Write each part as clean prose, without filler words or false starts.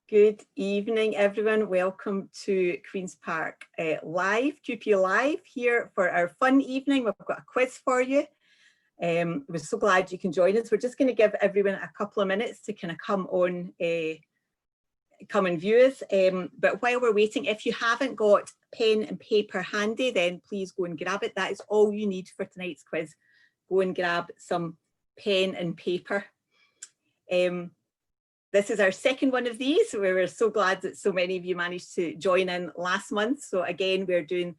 Good evening, everyone. Welcome to Queen's Park Live, QPLive here for our fun evening. We've got a quiz for you. We're so glad you can join us. We're just going to give everyone a couple of minutes to kind of come and view us. But while we're waiting, if you haven't got pen and paper handy, then please go and grab it. That is all you need for tonight's quiz. Go and grab some pen and paper. This is our second one of these. We're so glad that so many of you managed to join in last month. So again, we're doing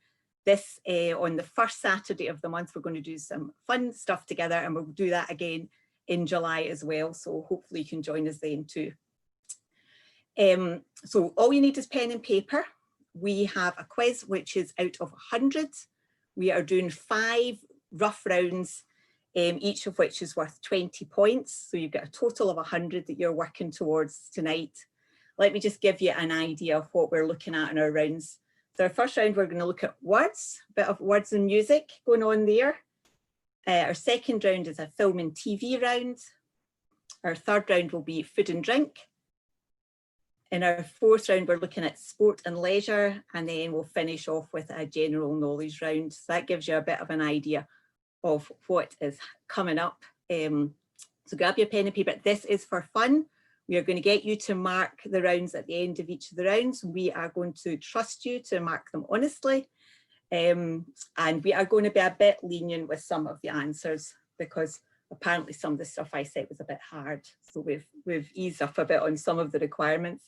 this on the first Saturday of the month. We're going to do some fun stuff together, and we'll do that again in July as well. So hopefully you can join us then too. So all you need is pen and paper. We have a quiz which is out of 100. We are doing 5 rough rounds, each of which is worth 20 points. So you've got a total of 100 that you're working towards tonight. Let me just give you an idea of what we're looking at in our rounds. So our first round, we're going to look at words, a bit of words and music going on there. Our second round is a film and TV round. Our third round will be food and drink. In our fourth round, we're looking at sport and leisure, and then we'll finish off with a general knowledge round. So that gives you a bit of an idea of what is coming up. So grab your pen and paper. This is for fun. We are going to get you to mark the rounds at the end of each of the rounds. We are going to trust you to mark them honestly. And we are going to be a bit lenient with some of the answers because apparently some of the stuff I said was a bit hard. So we've eased up a bit on some of the requirements,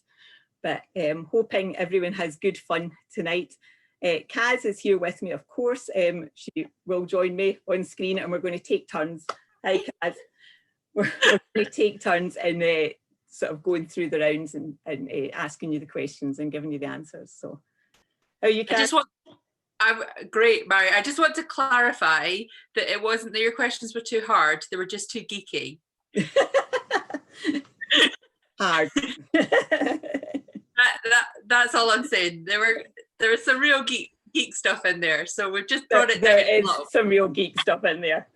but hoping everyone has good fun tonight. Kaz is here with me, of course. She will join me on screen, and we're going to take turns. Hi, Kaz. We're going to take turns in sort of going through the rounds and asking you the questions and giving you the answers. So, how are you, Kaz? I'm great, Mary. I just want to clarify that it wasn't that your questions were too hard; they were just too geeky. Hard. That's all I'm saying. There was some real geek stuff in there, so we've just brought it down. There is some real geek stuff in there.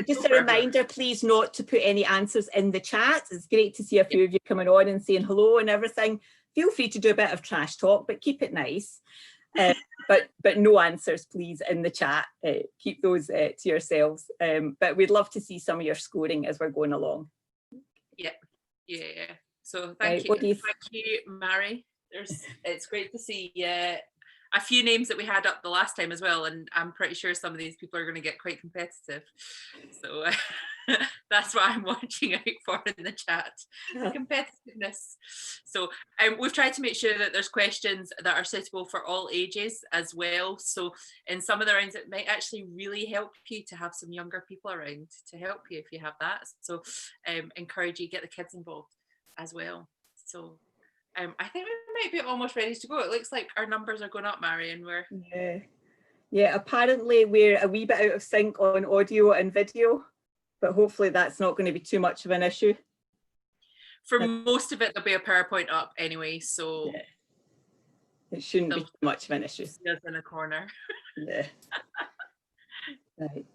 Just a reminder, please not to put any answers in the chat. It's great to see a few of you coming on and saying hello and everything. Feel free to do a bit of trash talk, but keep it nice. But no answers, please, in the chat. Keep those to yourselves. But we'd love to see some of your scoring as we're going along. Yeah. So thank you, Mary. It's great to see a few names that we had up the last time as well, and I'm pretty sure some of these people are going to get quite competitive. So that's what I'm watching out for in the chat, competitiveness. So we've tried to make sure that there's questions that are suitable for all ages as well. So in some of the rounds, it might actually really help you to have some younger people around to help you if you have that. So encourage you to get the kids involved as well. So I think we might be almost ready to go. It looks like our numbers are going up, Mary, and we're... Yeah, apparently we're a wee bit out of sync on audio and video, but hopefully that's not going to be too much of an issue. For most of it, there'll be a PowerPoint up anyway, so... Yeah. It shouldn't be too much of an issue. Just in a corner. Yeah. Right.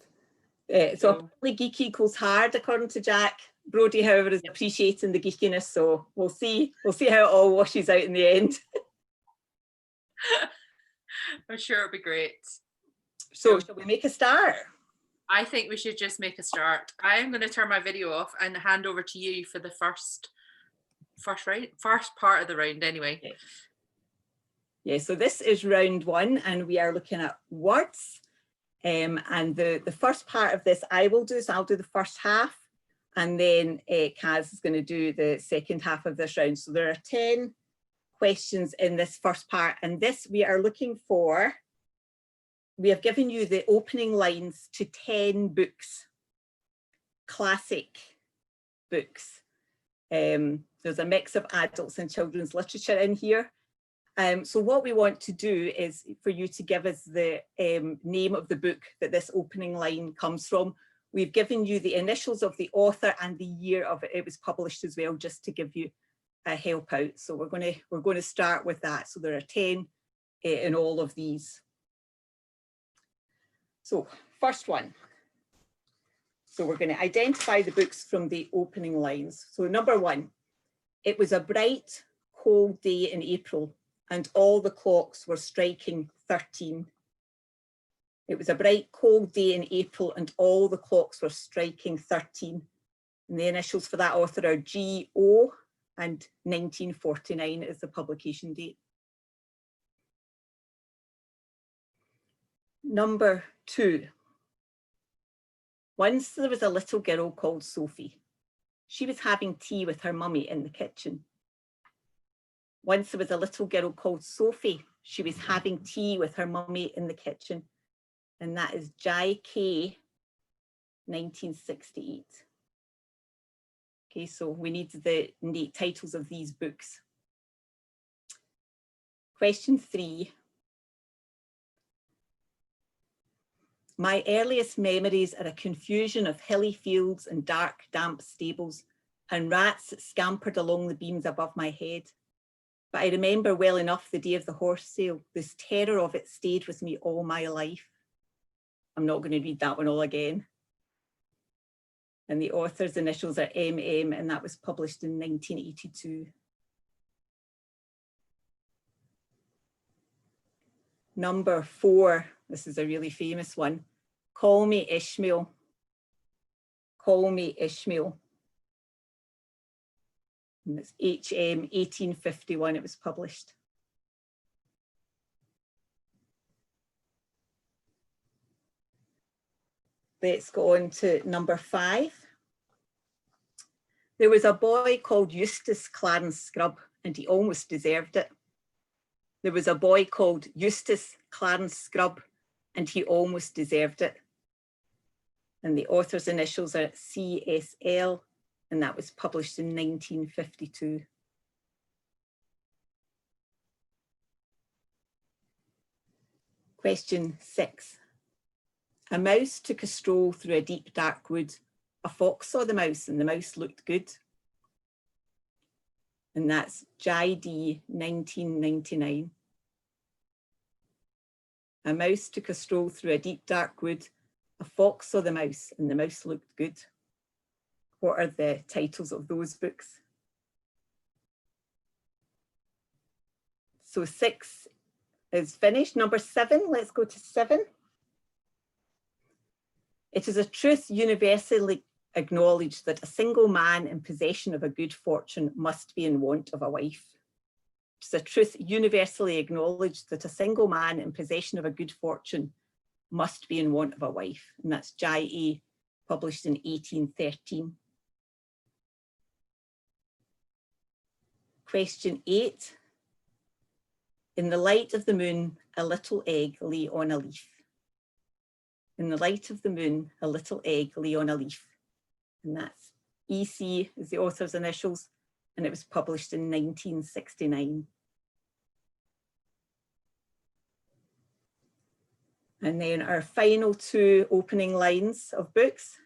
So apparently geeky equals hard, according to Jack. Brodie, however, is appreciating the geekiness, so we'll see how it all washes out in the end. I'm sure it'll be great. So shall we make a start? I think we should just make a start. I am going to turn my video off and hand over to you for the first part of the round anyway. Yeah, so this is round 1 and we are looking at words. And the first part of this I will do, so I'll do the first half. And then Kaz is going to do the second half of this round. So there are 10 questions in this first part. And this we are looking for, we have given you the opening lines to 10 books, classic books. There's a mix of adults and children's literature in here. So what we want to do is for you to give us the name of the book that this opening line comes from. We've given you the initials of the author and the year of it was published as well, just to give you a help out. So we're going to start with that. So there are 10 in all of these. So first one. So we're going to identify the books from the opening lines. So number 1, it was a bright, cold day in April and all the clocks were striking 13. It was a bright, cold day in April and all the clocks were striking 13. And the initials for that author are G.O. and 1949 is the publication date. Number 2. Once there was a little girl called Sophie. She was having tea with her mummy in the kitchen. Once there was a little girl called Sophie. She was having tea with her mummy in the kitchen. And that is J.K. 1968. Okay, so we need the titles of these books. Question 3. My earliest memories are a confusion of hilly fields and dark, damp stables and rats that scampered along the beams above my head. But I remember well enough the day of the horse sale. This terror of it stayed with me all my life. I'm not going to read that one all again. And the author's initials are MM, and that was published in 1982. Number 4, this is a really famous one. Call Me Ishmael. Call Me Ishmael. And it's HM 1851, it was published. Let's go on to number 5. There was a boy called Eustace Clarence Scrub, and he almost deserved it. There was a boy called Eustace Clarence Scrub, and he almost deserved it. And the author's initials are CSL, and that was published in 1952. Question 6. A mouse took a stroll through a deep, dark wood. A fox saw the mouse, and the mouse looked good. And that's JD 1999. A mouse took a stroll through a deep, dark wood. A fox saw the mouse, and the mouse looked good. What are the titles of those books? So 6 is finished. Number 7, let's go to 7. It is a truth universally acknowledged that a single man in possession of a good fortune must be in want of a wife. It is a truth universally acknowledged that a single man in possession of a good fortune must be in want of a wife. And that's J.A., published in 1813. Question 8. In the light of the moon, a little egg lay on a leaf. In the light of the moon, a little egg lay on a leaf. And that's EC is the author's initials, and it was published in 1969. And then our final 2 opening lines of books.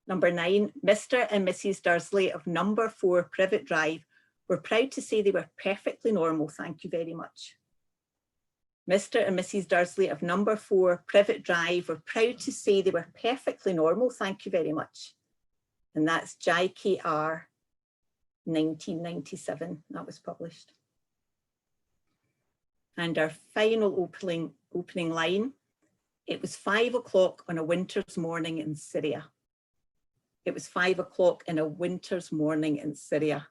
Number 9, Mr. and Mrs. Dursley of number 4 Privet Drive were proud to say they were perfectly normal, thank you very much. Mr. and Mrs. Dursley of number 4 Privet Drive were proud to say they were perfectly normal, thank you very much. And that's JKR 1997, that was published. And our final opening line, it was 5 o'clock on a winter's morning in Syria. It was 5 o'clock in a winter's morning in Syria.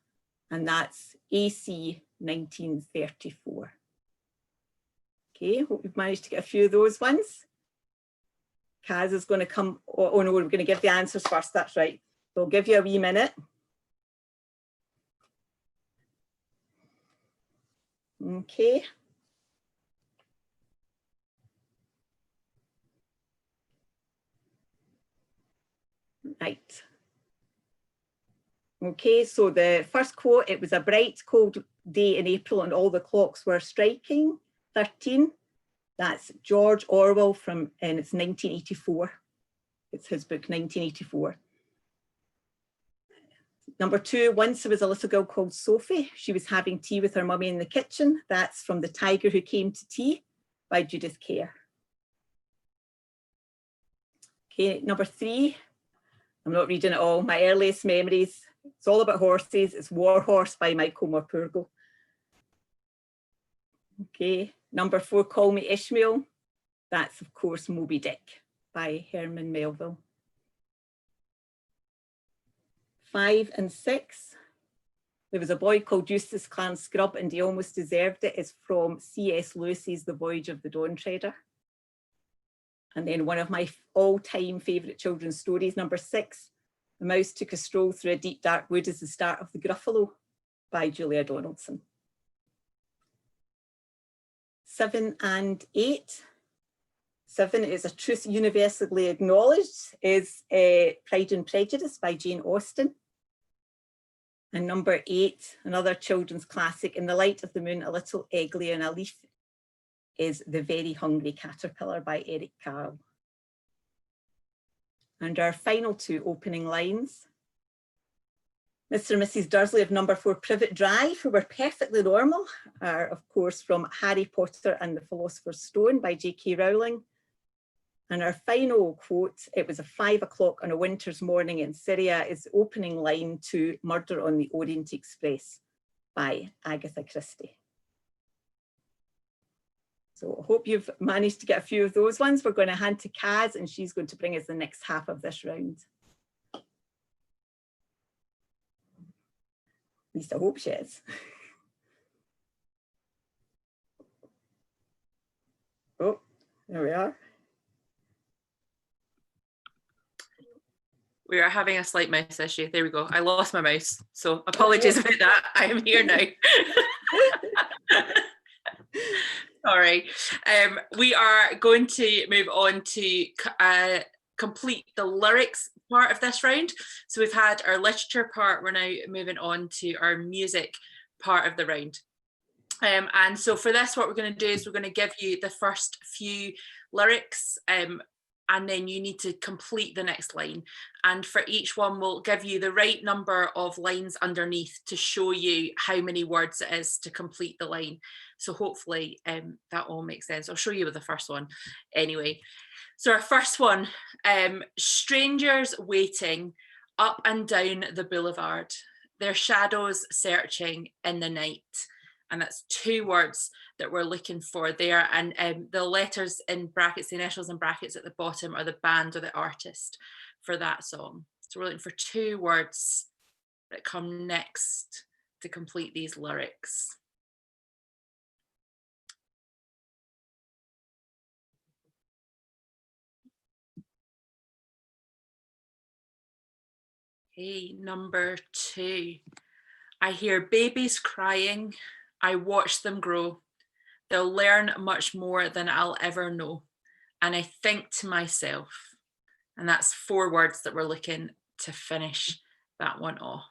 And that's AC 1934. Okay, hope we've managed to get a few of those ones. Kaz is going to come, oh no, we're going to give the answers first, that's right. We'll give you a wee minute. Okay. Right. Okay, so the first quote, it was a bright, cold day in April and all the clocks were striking 13. That's George Orwell from, and it's 1984. It's his book, 1984. Number 2, once there was a little girl called Sophie. She was having tea with her mummy in the kitchen. That's from The Tiger Who Came to Tea by Judith Kerr. Okay, number 3, I'm not reading it all. My earliest memories. It's all about horses. It's War Horse by Michael Morpurgo. Okay, number 4, Call Me Ishmael. That's, of course, Moby Dick by Herman Melville. 5 and 6. There was a boy called Eustace Clarence Scrub, and he almost deserved it. It's from C.S. Lewis's The Voyage of the Dawn Treader. And then one of my all-time favourite children's stories, number 6, The Mouse Took a Stroll Through a Deep Dark Wood, is the start of the Gruffalo by Julia Donaldson. 7 and 8. 7 is A Truth Universally Acknowledged, is Pride and Prejudice by Jane Austen. And number 8, another children's classic, In the Light of the Moon, A Little Eggly and a Leaf, is The Very Hungry Caterpillar by Eric Carle. And our final 2 opening lines. Mr. and Mrs. Dursley of number 4 Privet Drive, who were perfectly normal, are of course from Harry Potter and the Philosopher's Stone by J.K. Rowling. And our final quote, it was 5 o'clock on a winter's morning in Syria, is the opening line to Murder on the Orient Express by Agatha Christie. So I hope you've managed to get a few of those ones. We're going to hand to Kaz, and she's going to bring us the next half of this round. At least I hope she is. Oh, there we are. We are having a slight mouse issue. There we go. I lost my mouse. So apologies about that. I am here now. Sorry. We are going to move on to complete the lyrics part of this round. So we've had our literature part. We're now moving on to our music part of the round. And so for this, what we're going to do is we're going to give you the first few lyrics, and then you need to complete the next line. And for each one, we'll give you the right number of lines underneath to show you how many words it is to complete the line. So hopefully that all makes sense. I'll show you with the first one anyway. So our first one, strangers waiting up and down the boulevard, their shadows searching in the night. And that's 2 words that we're looking for there. And the letters in brackets, the initials in brackets at the bottom are the band or the artist for that song. So we're looking for 2 words that come next to complete these lyrics. Okay, number 2. I hear babies crying. I watch them grow. They'll learn much more than I'll ever know. And I think to myself, and that's 4 words that we're looking to finish that one off.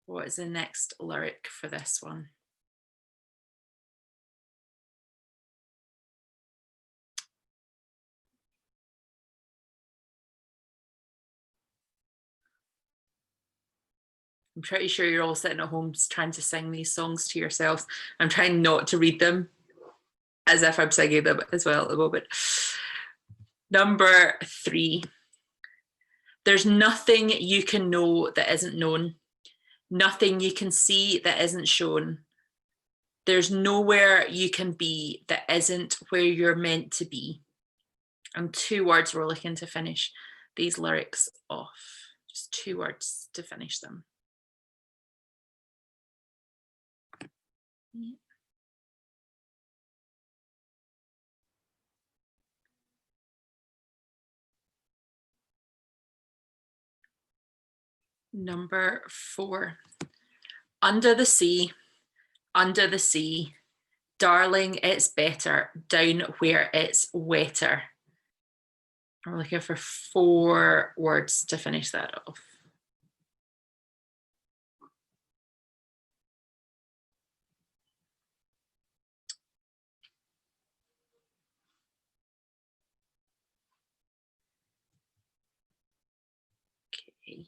What is the next lyric for this one? I'm pretty sure you're all sitting at home trying to sing these songs to yourselves. I'm trying not to read them as if I'm singing them as well at the moment. Number 3. There's nothing you can know that isn't known. Nothing you can see that isn't shown. There's nowhere you can be that isn't where you're meant to be. And 2 words we're looking to finish these lyrics off. Just 2 words to finish them. Number 4. Under the sea, darling, it's better down where it's wetter. I'm looking for 4 words to finish that off. Okay.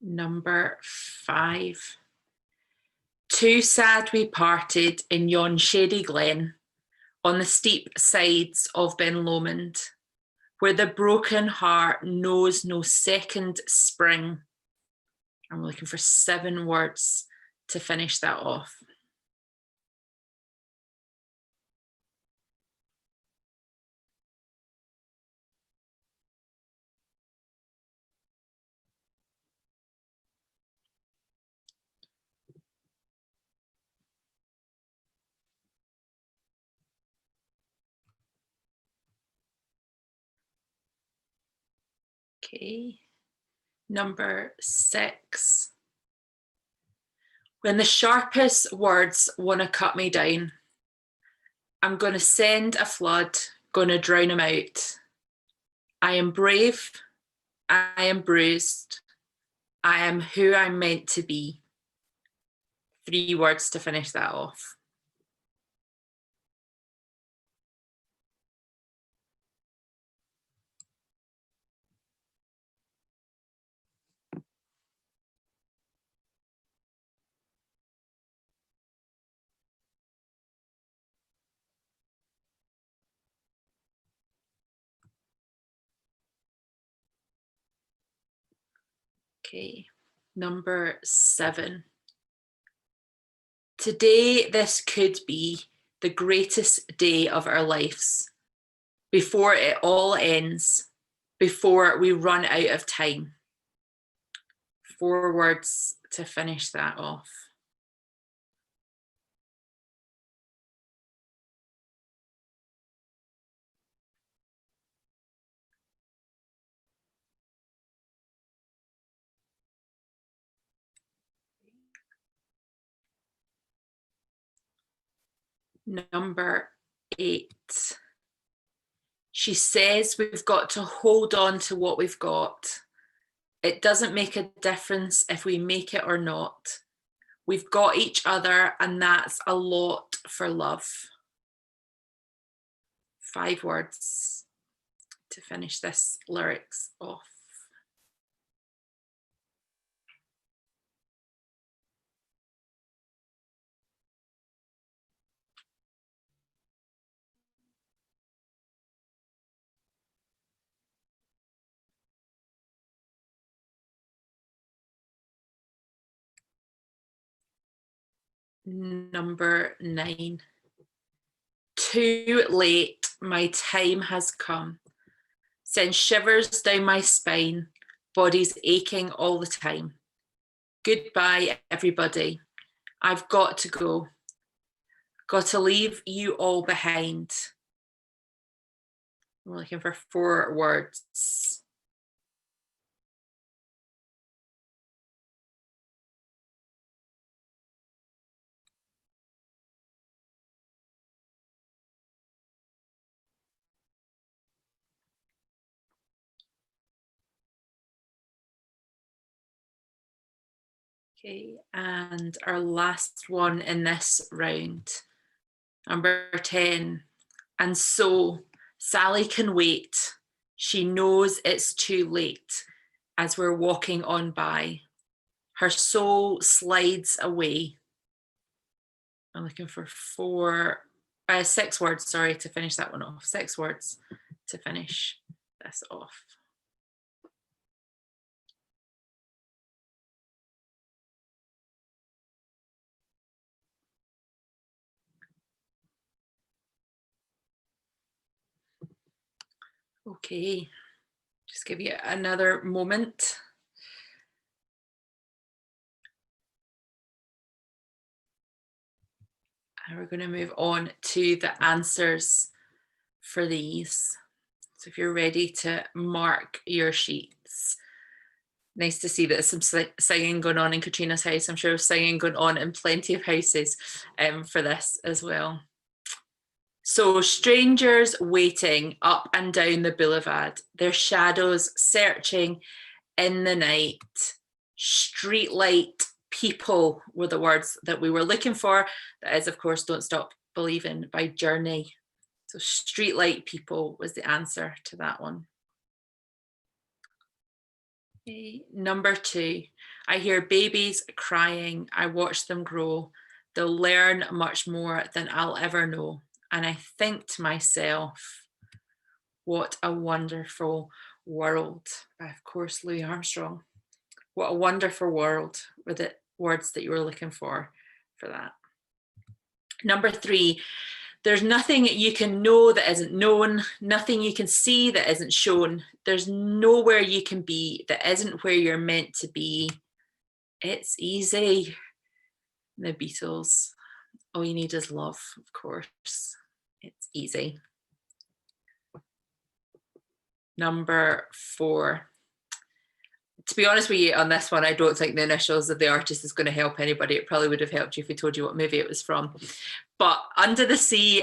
Number 5. Too sad we parted in yon shady glen, on the steep sides of Ben Lomond. where the broken heart knows no second spring. I'm looking for 7 words to finish that off. Okay, number 6. When the sharpest words want to cut me down, I'm going to send a flood, going to drown them out. I am brave, I am bruised, I am who I'm meant to be. 3 words to finish that off. Okay, number 7. Today, this could be the greatest day of our lives. Before it all ends, before we run out of time. 4 words to finish that off. Number 8. She says we've got to hold on to what we've got. It doesn't make a difference if we make it or not. We've got each other, and that's a lot for love. 5 words to finish this lyrics off. Number 9. Too late, my time has come. Sends shivers down my spine, body's aching all the time. Goodbye, everybody. I've got to go. Got to leave you all behind. We're looking for 4 words. Okay, and our last one in this round, number 10. And so Sally can wait. She knows it's too late as we're walking on by. Her soul slides away. I'm looking for 6 words, sorry, to finish that one off. 6 words to finish this off. Okay, just give you another moment. And we're going to move on to the answers for these. So if you're ready to mark your sheets. Nice to see that there's some singing going on in Katrina's house. I'm sure there's singing going on in plenty of houses for this as well. So strangers waiting up and down the boulevard, their shadows searching in the night. Streetlight people were the words that we were looking for. That is, of course, Don't Stop Believing by Journey. So streetlight people was the answer to that one. Okay. Number 2, I hear babies crying. I watch them grow. They'll learn much more than I'll ever know. And I think to myself, What a Wonderful World by, of course, Louis Armstrong. What a wonderful world were the words that you were looking for that. Number 3, there's nothing you can know that isn't known, nothing you can see that isn't shown. There's nowhere you can be that isn't where you're meant to be. It's easy. The Beatles. All you need is love, of course. It's easy. Number 4. To be honest with you on this one, I don't think the initials of the artist is going to help anybody. It probably would have helped you if we told you what movie it was from. But under the sea,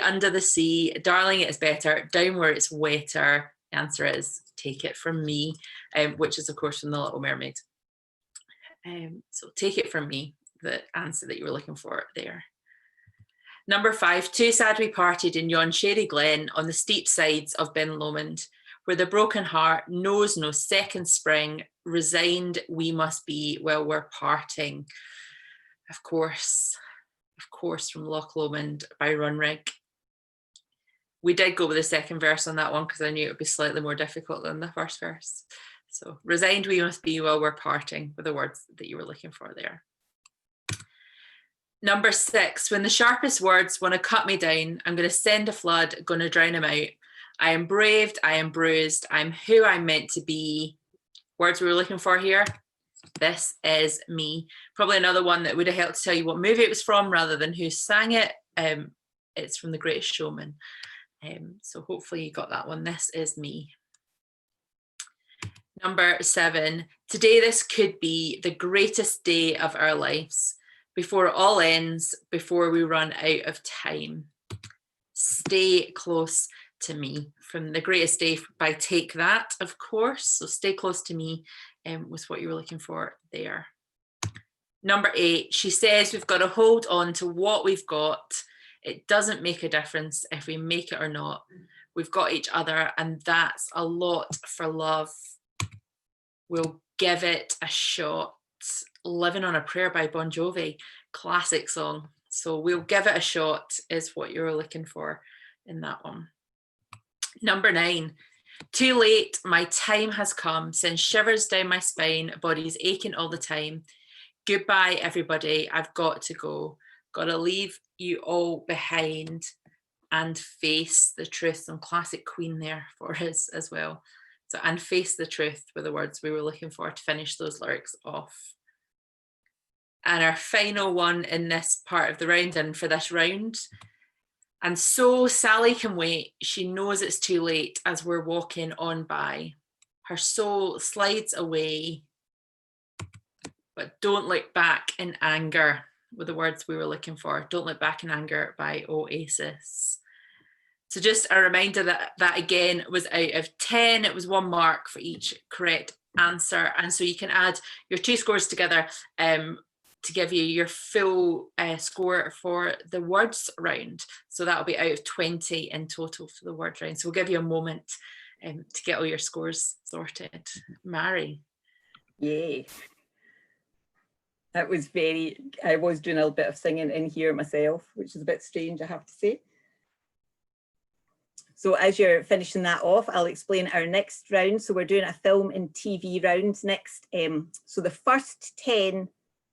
darling, it's better, down where it's wetter. The answer is Take It From Me, which is, of course, from The Little Mermaid. So Take It From Me, the answer that you were looking for there. Number 5, Too Sad We Parted in Yon Shady Glen on the steep sides of Ben Lomond, where the broken heart knows no second spring, resigned we must be while we're parting. Of course, from Loch Lomond by Runrig. We did go with the second verse on that one because I knew it would be slightly more difficult than the first verse. So resigned we must be while we're parting were the words that you were looking for there. Number 6, when the sharpest words want to cut me down, I'm going to send a flood, going to drown him out. I am braved, I am bruised, I'm who I'm meant to be. Words we were looking for here. This is me. Probably another one that would have helped to tell you what movie it was from rather than who sang it. It's from The Greatest Showman. So hopefully you got that one. This is me. Number 7, today this could be the greatest day of our lives. Before it all ends, before we run out of time. Stay close to me, from The Greatest Day by Take That, of course. So Stay Close to Me was what you were looking for there. Number 8, she says we've got to hold on to what we've got. It doesn't make a difference if we make it or not. We've got each other, and that's a lot for love. We'll give it a shot. Living on a Prayer by Bon Jovi, classic song. So We'll Give It a Shot is what you were looking for in that one. Number 9, too late, my time has come, sends shivers down my spine, body's aching all the time. Goodbye, everybody, I've got to go. Gotta leave you all behind and face the truth. Some classic Queen there for us as well. So, and face the truth were the words we were looking for to finish those lyrics off. And our final one in this part of the round and for this round. And so Sally can wait. She knows it's too late as we're walking on by. Her soul slides away, but don't look back in anger were the words we were looking for. Don't Look Back in Anger by Oasis. So just a reminder that again was out of 10. It was 1 mark for each correct answer. And so you can add your 2 scores together to give you your full score for the words round. So that'll be out of 20 in total for the word round. So we'll give you a moment to get all your scores sorted. Mary. Yay. That was I was doing a little bit of singing in here myself, which is a bit strange, I have to say. So as you're finishing that off, I'll explain our next round. So we're doing a film and TV round next. So the first 10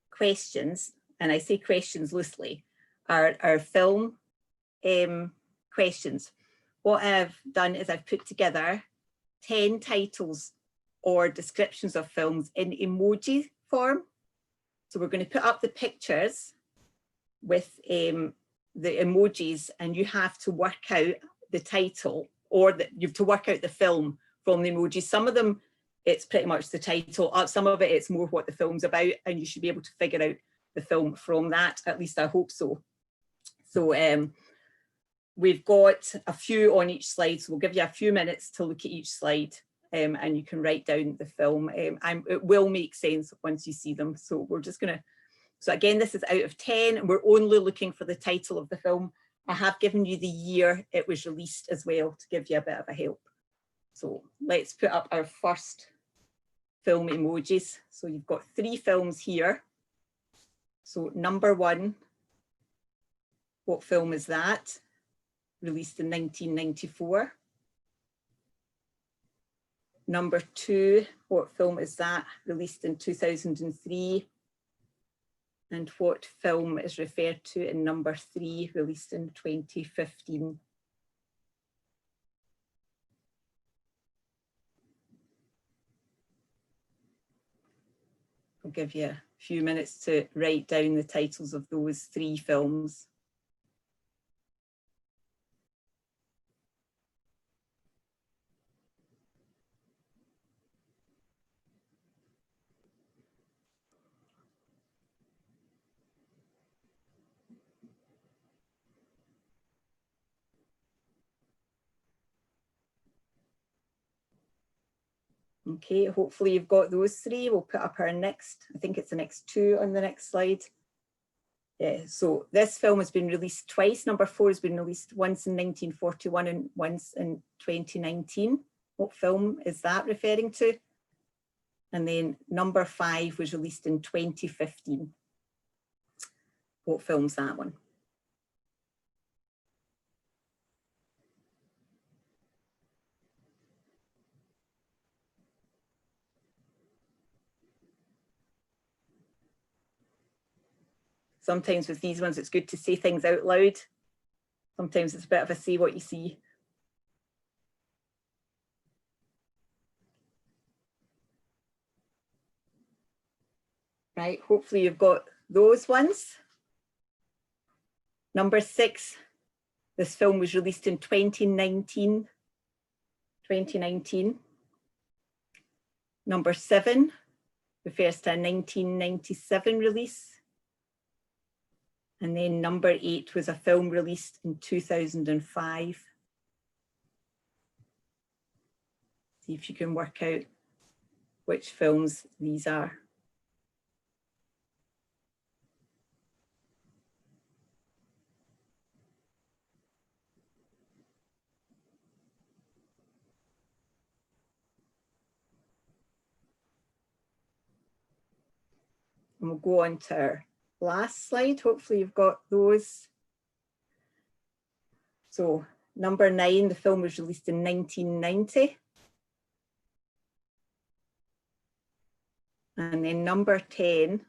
questions, and I say questions loosely, are our film questions. What I've done is I've put together 10 titles or descriptions of films in emoji form. So we're going to put up the pictures with the emojis, and you have to work out the title, or you have to work out the film from the emojis. Some of them, it's pretty much the title. Some of it, it's more what the film's about, and you should be able to figure out the film from that. At least I hope so. So we've got a few on each slide, so we'll give you a few minutes to look at each slide, and you can write down the film. It will make sense once you see them. So we're just gonna, so again, this is out of 10, and we're only looking for the title of the film. I have given you the year it was released as well to give you a bit of a help. So let's put up our first film emojis. So you've got 3 films here. So number 1, what film is that? Released in 1994. number 2, what film is that? Released in 2003. And what film is referred to in number 3, released in 2015? I'll give you a few minutes to write down the titles of those 3 films. Okay, hopefully you've got those 3. We'll put up our next, I think it's the next 2 on the next slide. Yeah, so this film has been released twice. Number 4 has been released once in 1941 and once in 2019. What film is that referring to? And then number 5 was released in 2015. What film's that one? Sometimes with these ones, it's good to say things out loud. Sometimes it's a bit of a say what you see. Right, hopefully you've got those ones. Number 6, this film was released in 2019. Number 7 refers to a 1997 release. And then number 8 was a film released in 2005. See if you can work out which films these are. And we'll go on to our last slide. Hopefully you've got those. So number 9, the film was released in 1990. And then number 10,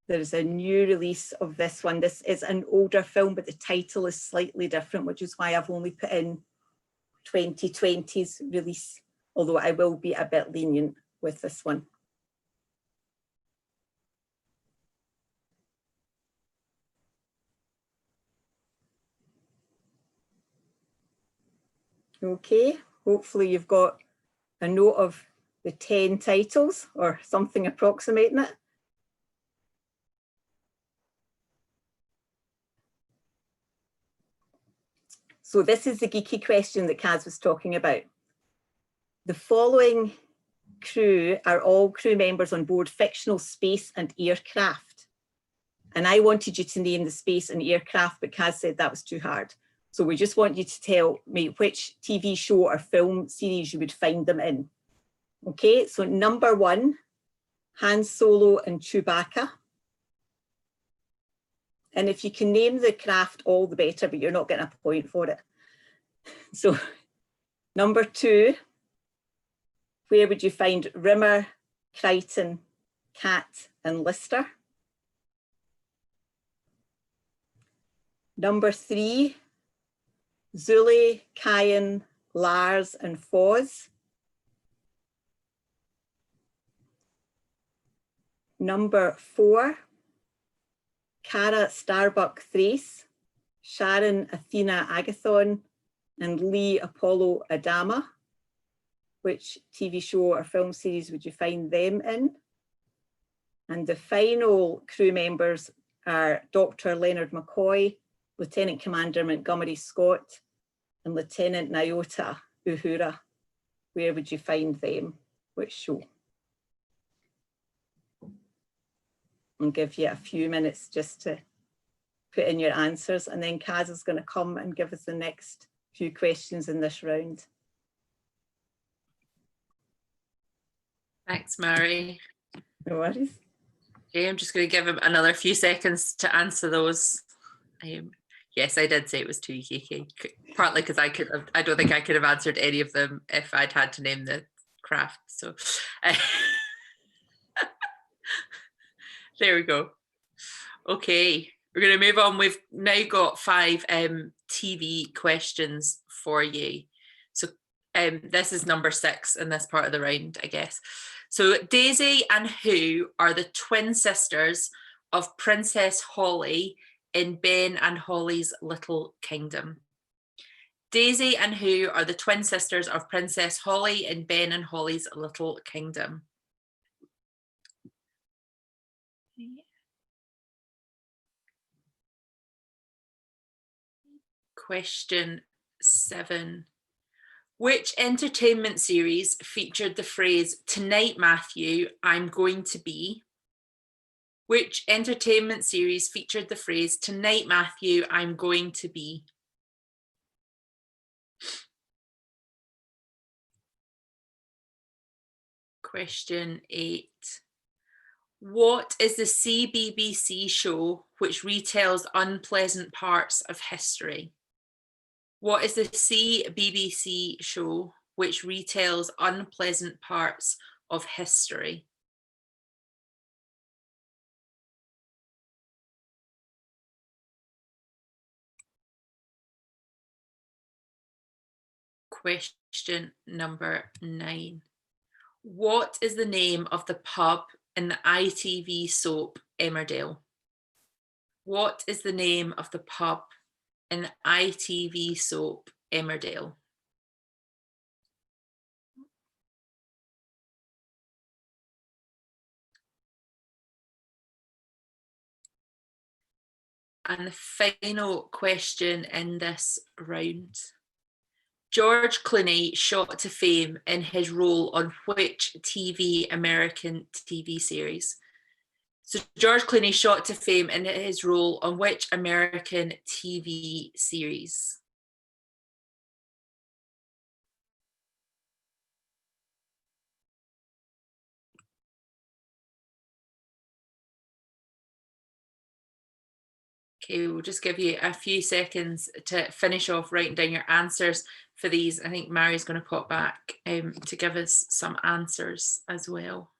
there's a new release of this one. This is an older film, but the title is slightly different, which is why I've only put in 2020's release, although I will be a bit lenient with this one. Okay, hopefully you've got a note of the 10 titles or something approximating it. So this is the geeky question that Kaz was talking about. The following crew are all crew members on board fictional space and aircraft. And I wanted you to name the space and aircraft, but Kaz said that was too hard. So we just want you to tell me which TV show or film series you would find them in. Okay, so number 1, Han Solo and Chewbacca. And if you can name the craft, all the better, but you're not getting a point for it. So number 2, where would you find Rimmer, Crichton, Cat and Lister? Number 3, Zuli, Kyan, Lars and Foz. Number 4, Cara, Starbuck, Thrace, Sharon, Athena, Agathon, and Lee, Apollo, Adama. Which TV show or film series would you find them in? And the final crew members are Dr. Leonard McCoy, Lieutenant Commander Montgomery Scott, and Lieutenant Nyota Uhura. Where would you find them? Which show? I'll give you a few minutes just to put in your answers, and then Kaz is going to come and give us the next few questions in this round. Thanks, Mary. No worries. Okay, I'm just going to give him another few seconds to answer those. Yes, I did say it was 2 EKK, partly because I don't think I could have answered any of them if I'd had to name the craft. So there we go. Okay, we're going to move on. We've now got 5 TV questions for you. So this is number 6 in this part of the round, I guess. So Daisy and who are the twin sisters of Princess Holly in Ben and Holly's Little Kingdom? Daisy and who are the twin sisters of Princess Holly in Ben and Holly's Little Kingdom? Question 7. Which entertainment series featured the phrase, "Tonight, Matthew, I'm going to be"? Which entertainment series featured the phrase, "Tonight, Matthew, I'm going to be"? Question 8. What is the CBBC show which retells unpleasant parts of history? What is the CBBC show which retells unpleasant parts of history? Question number 9. What is the name of the pub in the ITV soap Emmerdale? What is the name of the pub in the ITV soap Emmerdale? And the final question in this round. George Clooney shot to fame in his role on which American TV series? So George Clooney shot to fame in his role on which American TV series? Okay, we'll just give you a few seconds to finish off writing down your answers for these. I think Mary's going to pop back to give us some answers as well.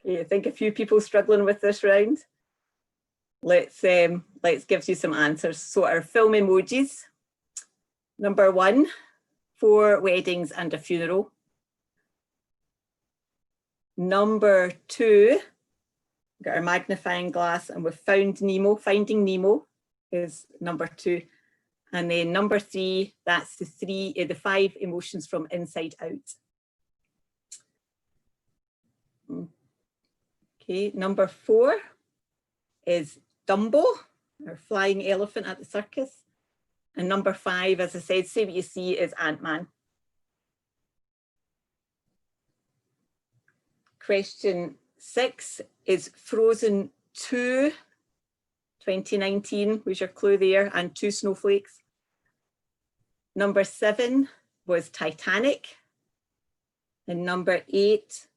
Okay, I think a few people struggling with this round. Let's give you some answers. So our film emojis. Number 1, 4 weddings and a funeral. Number 2, got our magnifying glass, and we've found Nemo. Finding Nemo is number 2. And then number 3, that's the 5 emotions from Inside Out. Okay, number 4 is Dumbo, our flying elephant at the circus. And number 5, as I said, say what you see, is Ant-Man. Question 6 is Frozen 2, 2019 was your clue there, and 2 snowflakes. Number 7 was Titanic. And number 8,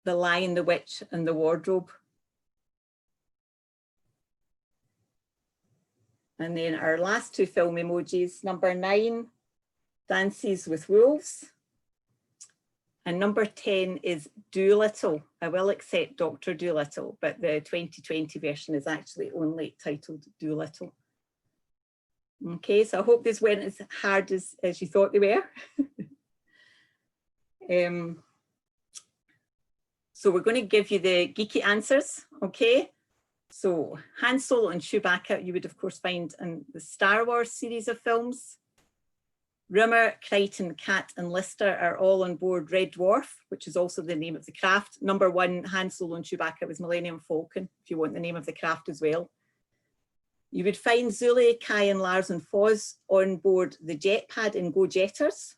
The Lion, the Witch and the Wardrobe. And then our last 2 film emojis, number 9, Dances with Wolves. And number 10 is Doolittle. I will accept Dr. Doolittle, but the 2020 version is actually only titled Doolittle. Okay, so I hope this went as hard as you thought they were. So we're going to give you the geeky answers, okay? So Han Solo and Chewbacca, you would of course find in the Star Wars series of films. Rimmer, Crichton, Cat and Lister are all on board Red Dwarf, which is also the name of the craft. Number 1, Han Solo and Chewbacca was Millennium Falcon, if you want the name of the craft as well. You would find Zuli, Kai and Lars and Foz on board the Jetpad in Go Jetters.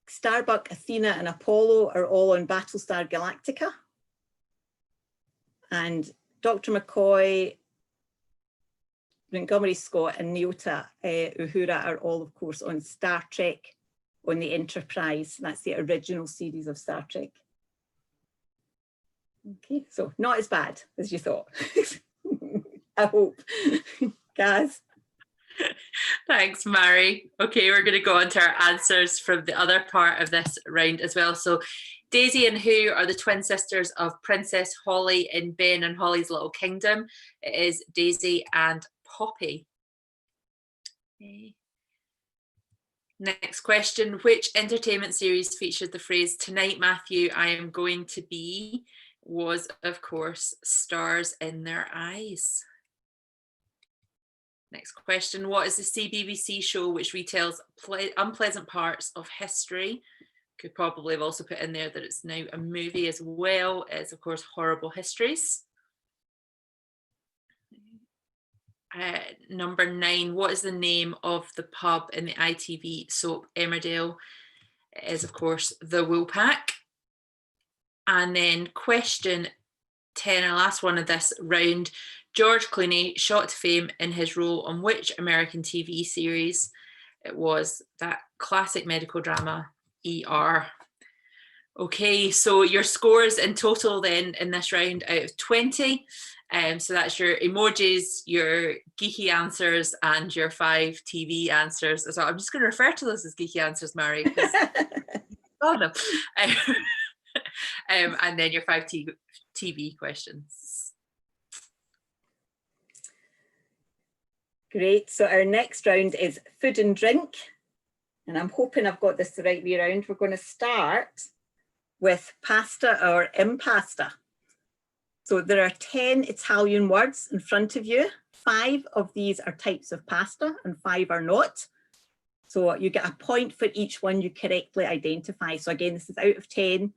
Starbuck, Athena and Apollo are all on Battlestar Galactica. And Dr. McCoy, Montgomery Scott and Nyota Uhura are all, of course, on Star Trek on the Enterprise. That's the original series of Star Trek. Okay, so not as bad as you thought. I hope. Gaz? Thanks, Mary. Okay, we're going to go on to our answers from the other part of this round as well. So Daisy and Who are the twin sisters of Princess Holly in Ben and Holly's Little Kingdom. It is Daisy and Poppy. Okay. Next question, which entertainment series featured the phrase "Tonight, Matthew, I am going to be" was, of course, Stars in Their Eyes. Next question, what is the CBBC show which retells unpleasant parts of history? Could probably have also put in there that it's now a movie as well. It's, of course, Horrible Histories. Number 9, what is the name of the pub in the ITV soap Emmerdale? It is, of course, the Woolpack. And then question 10, our last one of this round. George Clooney shot to fame in his role on which American TV series? It was that classic medical drama, ER. Okay, so your scores in total then in this round out of 20. So that's your emojis, your geeky answers, and your 5 TV answers. So I'm just going to refer to those as geeky answers, Mary. Oh no. And then your 5 TV questions. Great, so our next round is food and drink. And I'm hoping I've got this the right way around. We're going to start with pasta or impasta. So there are 10 Italian words in front of you. 5 of these are types of pasta and 5 are not. So you get a point for each one you correctly identify. So again, this is out of 10.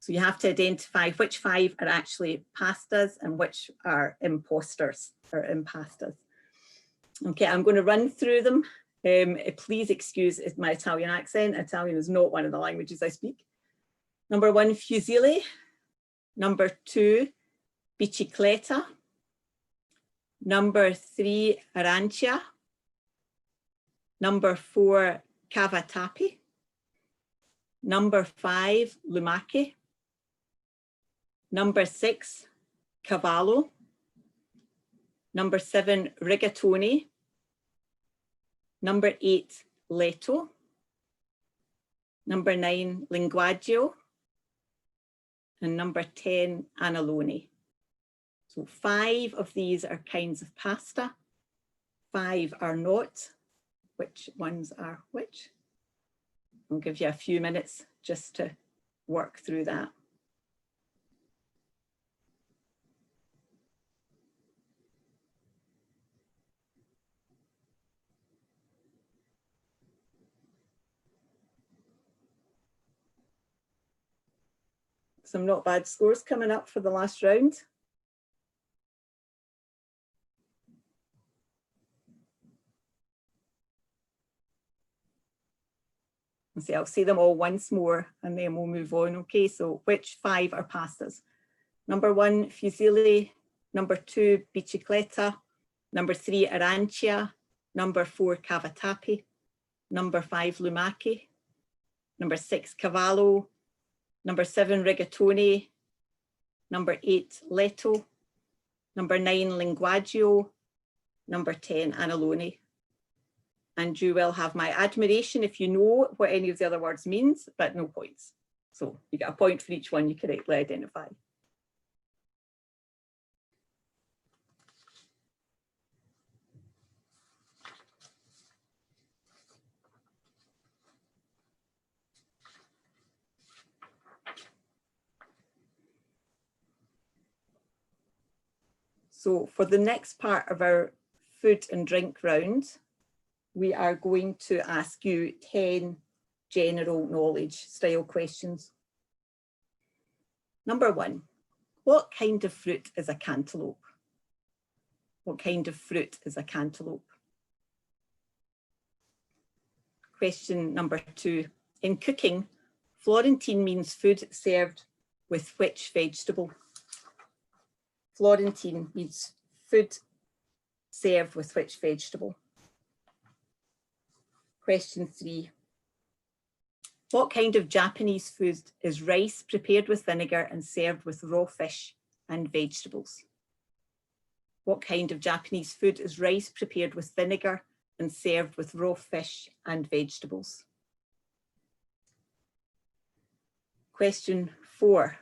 So you have to identify which 5 are actually pastas and which are imposters or impastas. Okay, I'm going to run through them. Please excuse my Italian accent. Italian is not one of the languages I speak. Number 1, fusilli. Number 2, bicicletta. Number 3, arancia. Number 4, cavatappi. Number 5, lumache. Number 6, cavallo. Number 7, rigatoni. Number 8, letto. Number 9, linguaggio. And number 10, annalone. So 5 of these are kinds of pasta. 5 are not. Which ones are which? I'll give you a few minutes just to work through that. Some not bad scores coming up for the last round. I'll say them all once more and then we'll move on. Okay, so which 5 are pastas? Number 1, fusilli. Number 2, bicicletta. Number 3, arancia. Number 4, cavatappi. Number 5, lumache. Number 6, cavallo. Number 7, rigatoni. Number 8, letto. Number 9, linguaggio. Number 10, annalone. And you will have my admiration if you know what any of the other words means, but no points. So you get a point for each one you correctly identify. So for the next part of our food and drink round, we are going to ask you 10 general knowledge style questions. Number 1, what kind of fruit is a cantaloupe? What kind of fruit is a cantaloupe? Question number 2, in cooking, Florentine means food served with which vegetable? Florentine means food served with which vegetable? Question 3, What kind of Japanese food is rice prepared with vinegar and served with raw fish and vegetables? What kind of Japanese food is rice prepared with vinegar and served with raw fish and vegetables? Question 4.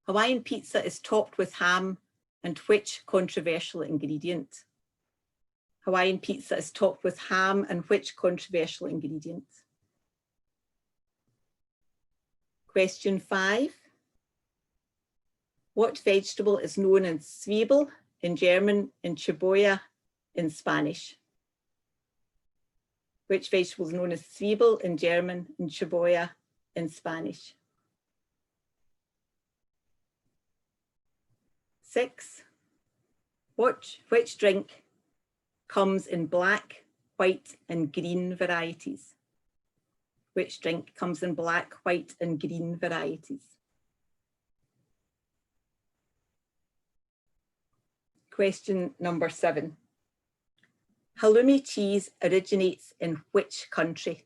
Hawaiian pizza is topped with ham and which controversial ingredient? Hawaiian pizza is topped with ham and which controversial ingredient? Question 5. What vegetable is known as Zwiebel in German and Cebolla in Spanish? Which vegetable is known as Zwiebel in German and Cebolla in Spanish? 6. Which drink comes in black, white, and green varieties? Which drink comes in black, white, and green varieties? Question number 7. Halloumi cheese originates in which country?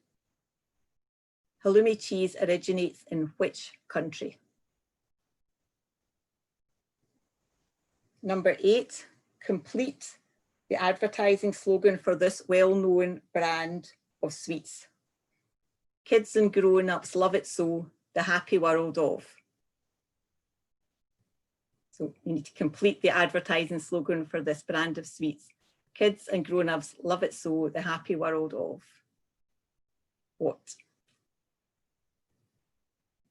Halloumi cheese originates in which country? Number 8, complete the advertising slogan for this well-known brand of sweets. Kids and grown-ups love it so, the happy world of. So you need to complete the advertising slogan for this brand of sweets. Kids and grown-ups love it so, the happy world of what?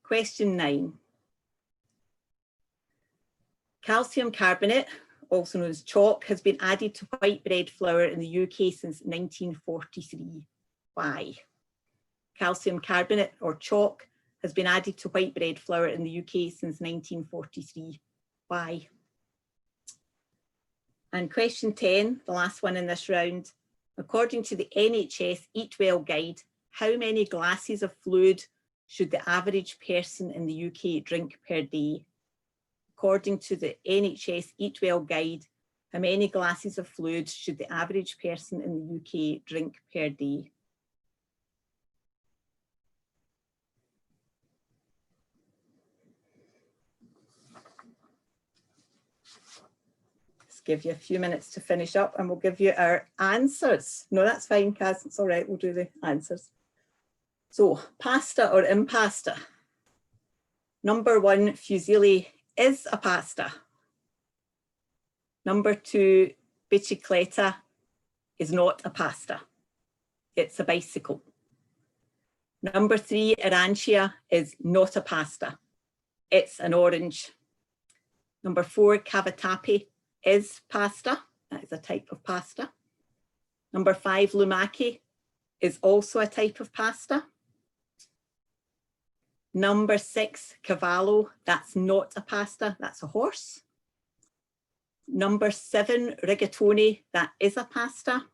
Question 9. Calcium carbonate, also known as chalk, has been added to white bread flour in the UK since 1943. Why? Calcium carbonate or chalk has been added to white bread flour in the UK since 1943. Why? And question 10, the last one in this round. According to the NHS Eat Well guide, how many glasses of fluid should the average person in the UK drink per day? According to the NHS Eat Well guide, how many glasses of fluid should the average person in the UK drink per day? Just give you a few minutes to finish up and we'll give you our answers. No, that's fine, Kaz, it's all right, we'll do the answers. So, pasta or impasta? Number 1, fusilli is a pasta. Number 2, bicicletta is not a pasta. It's a bicycle. Number 3, arancia is not a pasta. It's an orange. Number 4, cavatappi is pasta. That is a type of pasta. Number 5, lumaki is also a type of pasta. Number 6, cavallo, that's not a pasta, that's a horse. Number 7, rigatoni, that is a pasta.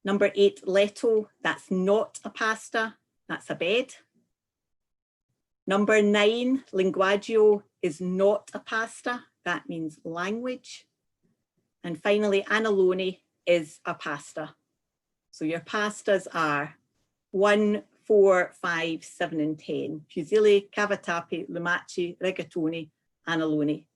Number 8, letto, that's not a pasta, that's a bed. Number 9, linguaggio, is not a pasta, that means language. And finally, annalone is a pasta. So your pastas are 1, 4, 5, 7, and 10. Fusilli, cavatappi, lumaci, rigatoni, annalone.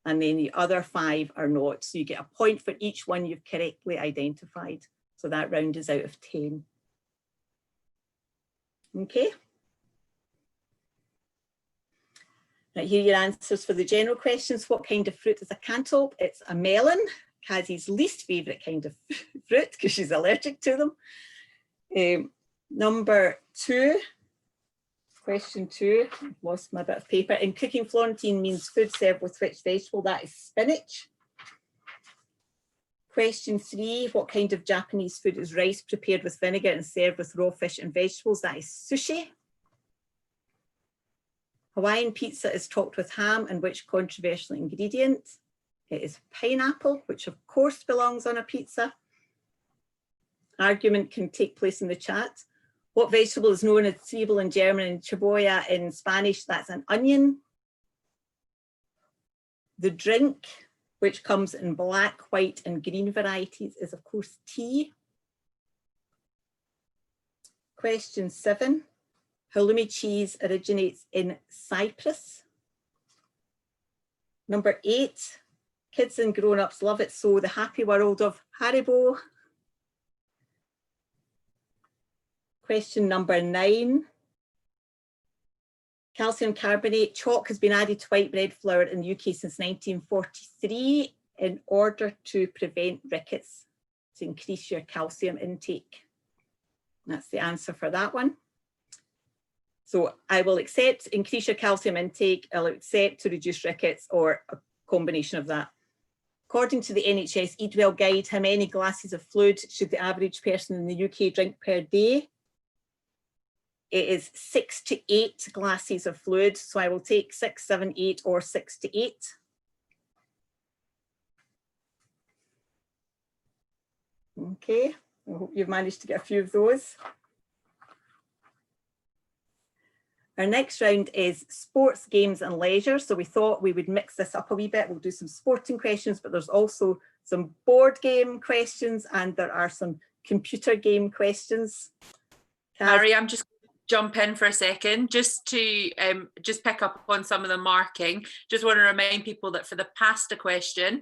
And then the other 5 are not. So you get a point for each one you've correctly identified. So that round is out of 10. Okay. Right, here are your answers for the general questions. What kind of fruit is a cantaloupe? It's a melon, Kazie's least favourite kind of fruit because she's allergic to them. Number 2, question 2, I've lost my bit of paper. In cooking, Florentine means food served with which vegetable? That is spinach. Question 3, what kind of Japanese food is rice prepared with vinegar and served with raw fish and vegetables? That is sushi. Hawaiian pizza is topped with ham and which controversial ingredient? It is pineapple, which of course belongs on a pizza. Argument can take place in the chat. What vegetable is known as Zwiebel in German and cebolla in Spanish? That's an onion. The drink, which comes in black, white, and green varieties, is of course tea. Question 7. Halloumi cheese originates in Cyprus. Number 8. Kids and grown-ups love it so, the happy world of Haribo. Question number 9. Calcium carbonate. Chalk has been added to white bread flour in the UK since 1943 in order to prevent rickets, to increase your calcium intake. That's the answer for that one. So I will accept increase your calcium intake, I'll accept to reduce rickets, or a combination of that. According to the NHS Eat Well Guide, how many glasses of fluid should the average person in the UK drink per day? It is 6 to 8 glasses of fluid. So I will take 6, 7, 8, or 6 to 8. Okay, I hope you've managed to get a few of those. Our next round is sports, games and leisure. So we thought we would mix this up a wee bit. We'll do some sporting questions, but there's also some board game questions and there are some computer game questions. Mary, I'm just jump in for a second just to just pick up on some of the marking. Just want to remind people that for the pasta question,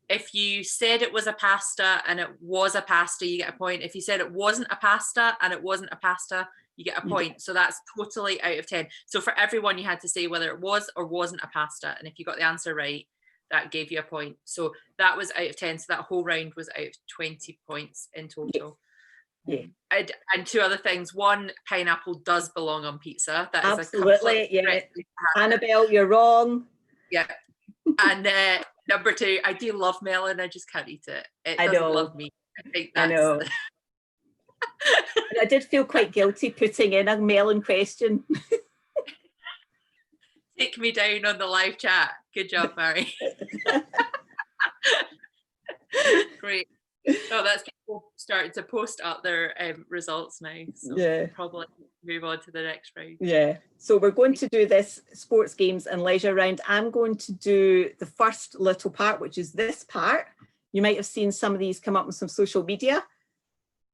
if you said it was a pasta and it was a pasta, you get a point. If you said it wasn't a pasta and it wasn't a pasta, you get a point. So that's totally out of 10. So for everyone, you had to say whether it was or wasn't a pasta. And if you got the answer right, that gave you a point. So that was out of 10. So that whole round was out of 20 points in total. Yeah. And 2 other things. 1, pineapple does belong on pizza. That is absolutely, yeah. Annabelle, you're wrong. Yeah. And number 2, I do love melon. I just can't eat it. It doesn't love me. I think that's... I know. I did feel quite guilty putting in a melon question. Take me down on the live chat. Good job, Mary. Great. Oh, that's people starting to post up their results now. So yeah, probably move on to the next round. Yeah. So we're going to do this sports, games and leisure round. I'm going to do the first little part, which is this part. You might have seen some of these come up on some social media.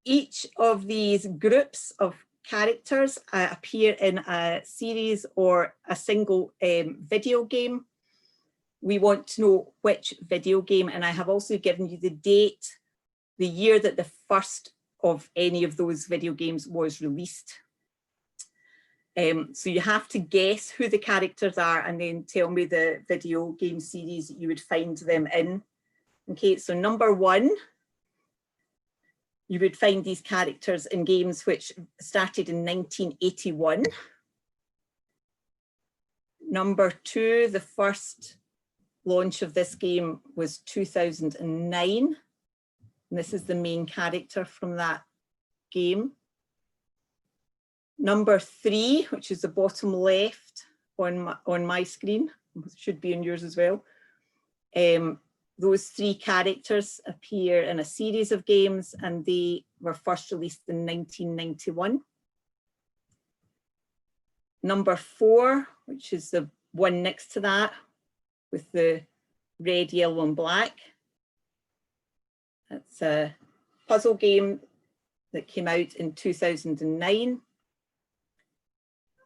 Each of these groups of characters appear in a series or a single video game. We want to know which video game, and I have also given you the date, the year that the first of any of those video games was released. So you have to guess who the characters are and then tell me the video game series that you would find them in. Okay, so number 1, you would find these characters in games which started in 1981. Number 2, the first launch of this game was 2009. And this is the main character from that game. Number 3, which is the bottom left on my screen, should be on yours as well. Those 3 characters appear in a series of games and they were first released in 1991. Number 4, which is the one next to that with the red, yellow and black. That's a puzzle game that came out in 2009.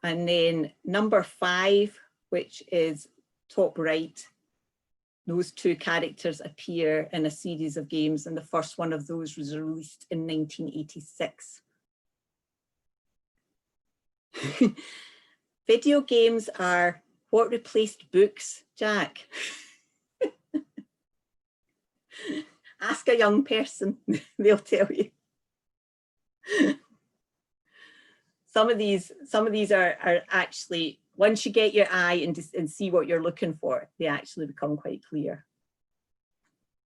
And then number 5, which is top right, those 2 characters appear in a series of games, and the first one of those was released in 1986. Video games are what replaced books, Jack? Ask a young person, they'll tell you. Some of these are actually, once you get your eye and see what you're looking for, they actually become quite clear.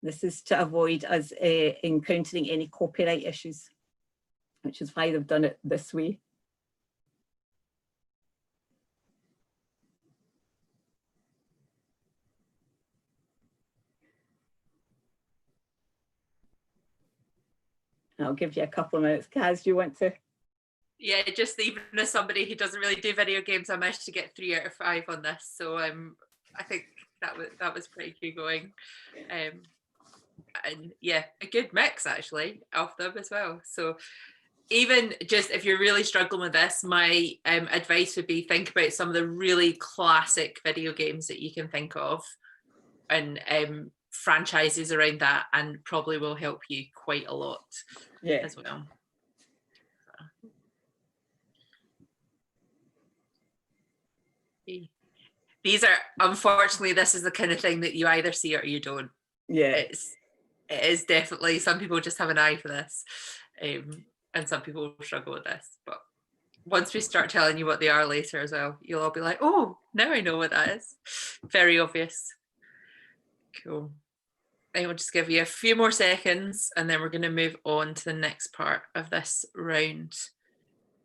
This is to avoid us encountering any copyright issues, which is why they've done it this way. I'll give you a couple of minutes. Kaz, do you want to? Yeah, just even as somebody who doesn't really do video games, I managed to get 3 out of 5 on this. So I think that was pretty good going. And yeah, a good mix actually of them as well. So even just if you're really struggling with this, my advice would be think about some of the really classic video games that you can think of and franchises around that, and probably will help you quite a lot as well. These are, unfortunately, this is the kind of thing that you either see or you don't. Yeah. It is definitely, some people just have an eye for this, and some people struggle with this. But once we start telling you what they are later as well, you'll all be like, oh, now I know what that is. Very obvious. Cool. I will just give you a few more seconds and then we're going to move on to the next part of this round.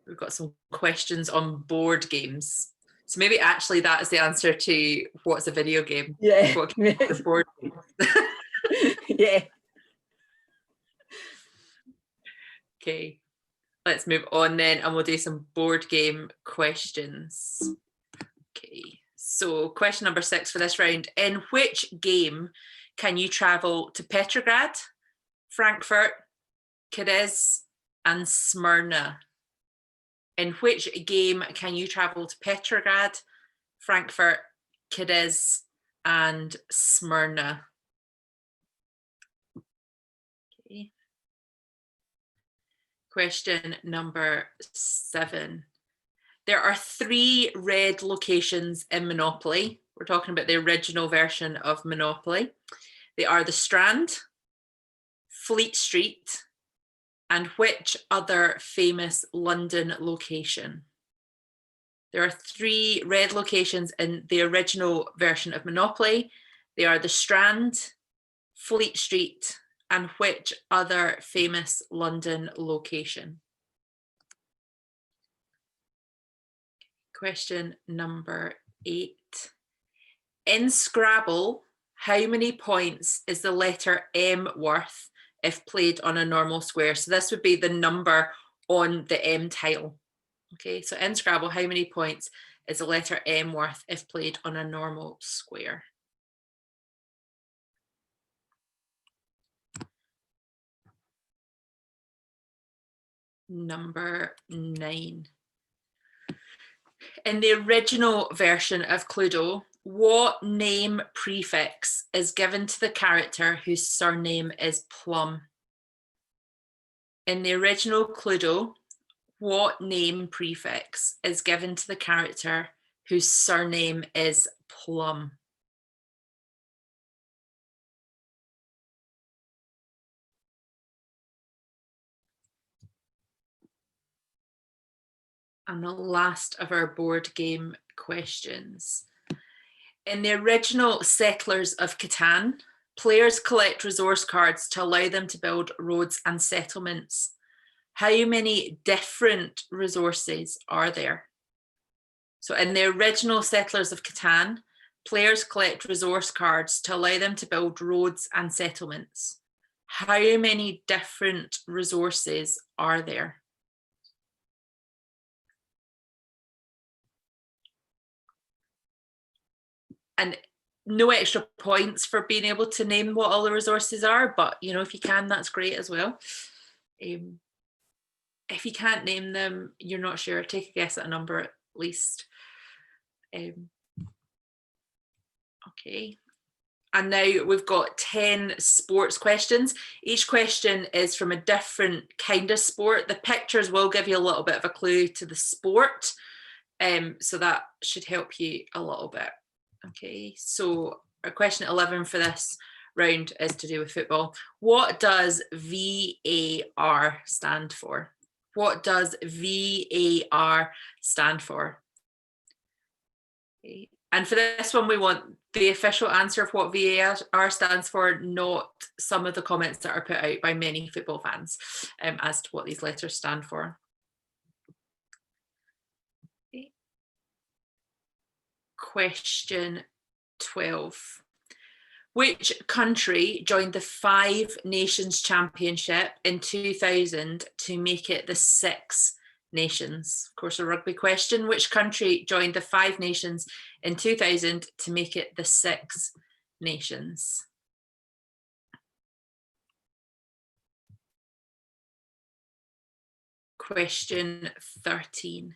We've got some questions on board games. So maybe actually that is the answer to what's a video game. Yeah. What a board game. Yeah. Okay, let's move on then and we'll do some board game questions. Okay, so question number 6 for this round. In which game can you travel to Petrograd, Frankfurt, Cadiz, and Smyrna? In which game can you travel to Petrograd, Frankfurt, Cadiz, and Smyrna? Okay. Question number 7. There are 3 red locations in Monopoly. We're talking about the original version of Monopoly. They are the Strand, Fleet Street, and which other famous London location? There are 3 red locations in the original version of Monopoly. They are the Strand, Fleet Street, and which other famous London location? Question number 8. In Scrabble, how many points is the letter M worth if played on a normal square? So this would be the number on the M tile. Okay, so in Scrabble, how many points is the letter M worth if played on a normal square? Number 9. In the original version of Cluedo, what name prefix is given to the character whose surname is Plum? In the original Cluedo, what name prefix is given to the character whose surname is Plum? And the last of our board game questions. In the original Settlers of Catan, players collect resource cards to allow them to build roads and settlements. How many different resources are there? So in the original Settlers of Catan, players collect resource cards to allow them to build roads and settlements. How many different resources are there? And no extra points for being able to name what all the resources are, but you know, if you can, that's great as well. If you can't name them, you're not sure, take a guess at a number at least. Okay. And now we've got 10 sports questions. Each question is from a different kind of sport. The pictures will give you a little bit of a clue to the sport. So that should help you a little bit. Okay, so our question 11 for this round is to do with football. What does VAR stand for? What does VAR stand for? Okay. And for this one, we want the official answer of what VAR stands for, not some of the comments that are put out by many football fans as to what these letters stand for. Okay. Question 12. Which country joined the 5 Nations Championship in 2000 to make it the 6 Nations? Of course, a rugby question. Which country joined the 5 Nations in 2000 to make it the 6 Nations? Question 13.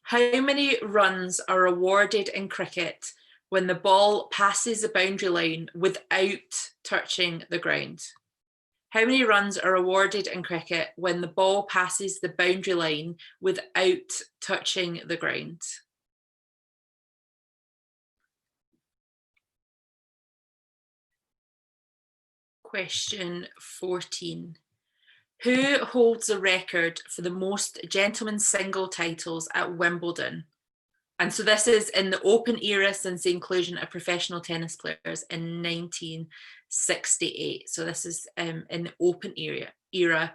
How many runs are awarded in cricket when the ball passes the boundary line without touching the ground? How many runs are awarded in cricket when the ball passes the boundary line without touching the ground? Question 14. Who holds the record for the most gentlemen's single titles at Wimbledon? And so this is in the open era since the inclusion of professional tennis players in 1968. So this is in the open era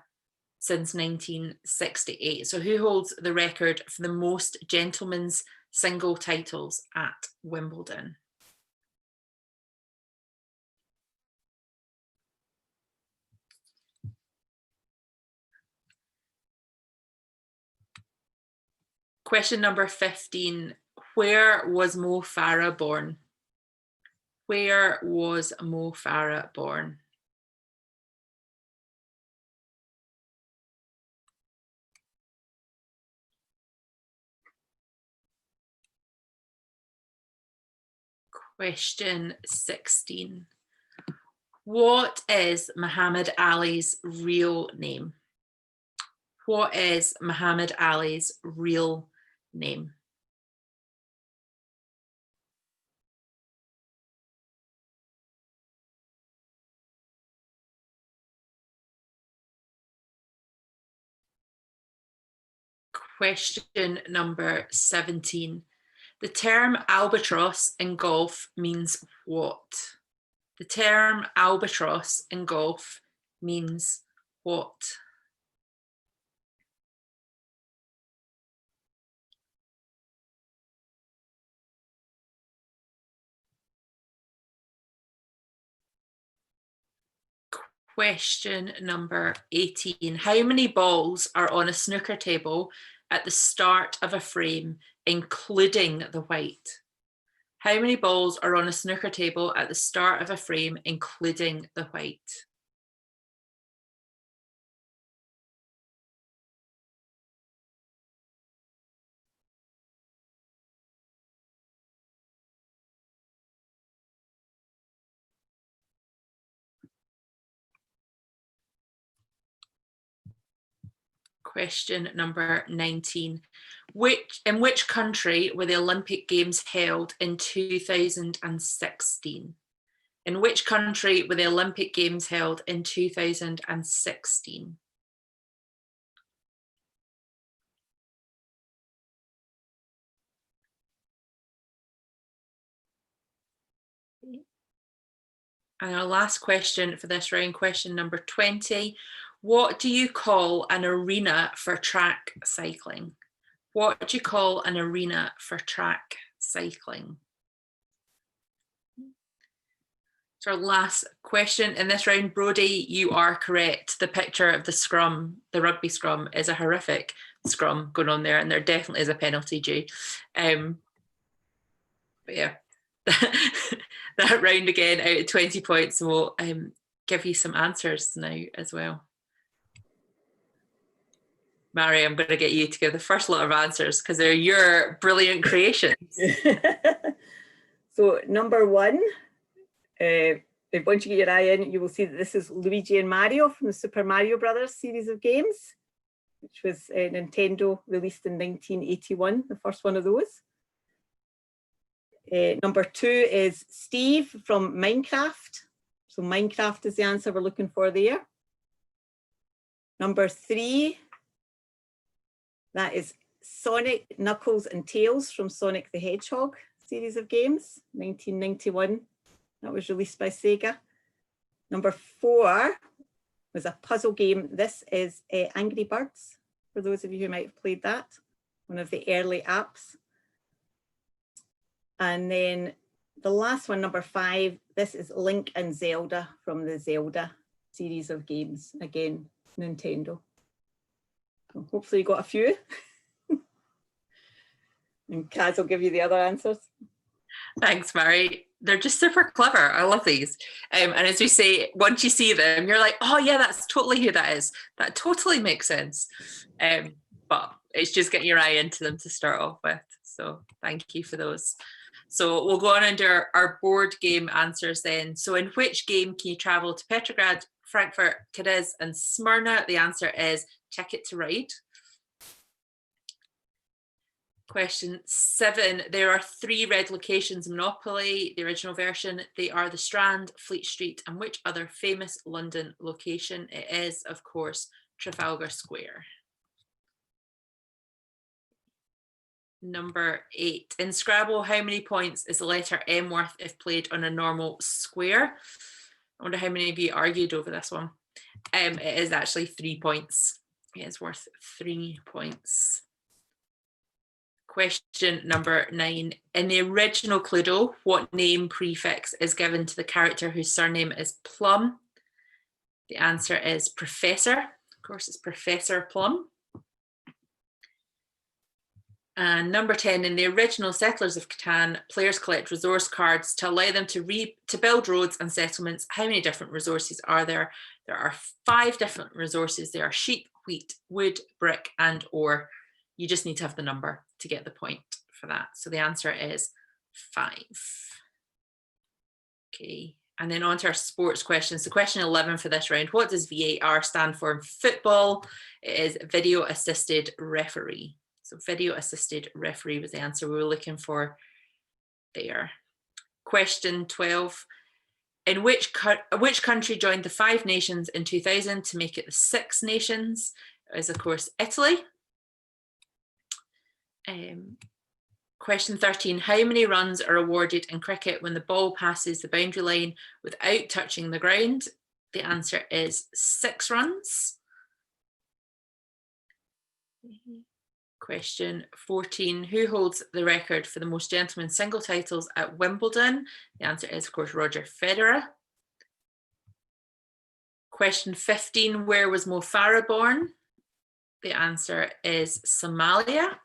since 1968. So who holds the record for the most gentlemen's single titles at Wimbledon? Question number 15. Where was Mo Farah born? Where was Mo Farah born? Question 16. What is Muhammad Ali's real name? What is Muhammad Ali's real name? Question number 17. The term albatross in golf means what? The term albatross in golf means what? Question number 18. How many balls are on a snooker table at the start of a frame, including the white? How many balls are on a snooker table at the start of a frame, including the white? Question number 19. In which country were the Olympic Games held in 2016? In which country were the Olympic Games held in 2016? And our last question for this round, question number 20. What do you call an arena for track cycling? What do you call an arena for track cycling? So our last question in this round, Brodie, you are correct. The picture of the scrum, the rugby scrum, is a horrific scrum going on there, and there definitely is a penalty due. But yeah, that round again out of 20 points will give you some answers now as well. Mary, I'm going to get you to give the first lot of answers because they're your brilliant creations. So number one, once you get your eye in, you will see that this is Luigi and Mario from the Super Mario Brothers series of games, which was Nintendo released in 1981, the first one of those. Number two is Steve from Minecraft. So Minecraft is the answer we're looking for there. Number three, that is Sonic, Knuckles and Tails from Sonic the Hedgehog series of games, 1991. That was released by Sega. Number four was a puzzle game. This is Angry Birds, for those of you who might have played that, one of the early apps. And then the last one, number five, this is Link and Zelda from the Zelda series of games. Again, Nintendo. So hopefully you got a few. And Kaz will give you the other answers. Thanks, Mary. they're just super clever. I love these. And as we say, once you see them, you're like, oh yeah, that's totally who that is. That totally makes sense. But it's just getting your eye into them to start off with. So thank you for those. So we'll go on under our board game answers then. So in which game can you travel to Petrograd, Frankfurt, Cadiz and Smyrna? The answer is Ticket to Ride. Question 7. There are 3 red locations in Monopoly, the original version. They are the Strand, Fleet Street, and which other famous London location? It is, of course, Trafalgar Square. Number 8. In Scrabble, how many points is the letter M worth if played on a normal square? I wonder how many of you argued over this one. It is actually 3 points. It is worth 3 points. Question number 9. In the original Cluedo, what name prefix is given to the character whose surname is Plum? The answer is Professor. Of course, it's Professor Plum. And number 10, in the original Settlers of Catan, players collect resource cards to allow them to build roads and settlements. How many different resources are there? There are 5 different resources. There are sheep, wheat, wood, brick, and ore. You just need to have the number to get the point for that. So the answer is 5. Okay, and then on to our sports questions. So question 11 for this round. What does VAR stand for in football? It is video assisted referee. So video assisted referee was the answer we were looking for there. Question 12. In which country joined the 5 nations in 2000 to make it the 6 nations? It is, of course, Italy. Question 13. How many runs are awarded in cricket when the ball passes the boundary line without touching the ground? The answer is 6 runs. Question 14. Who holds the record for the most gentlemen's single titles at Wimbledon? The answer is, of course, Roger Federer. Question 15. Where was Mo Farah born? The answer is Somalia.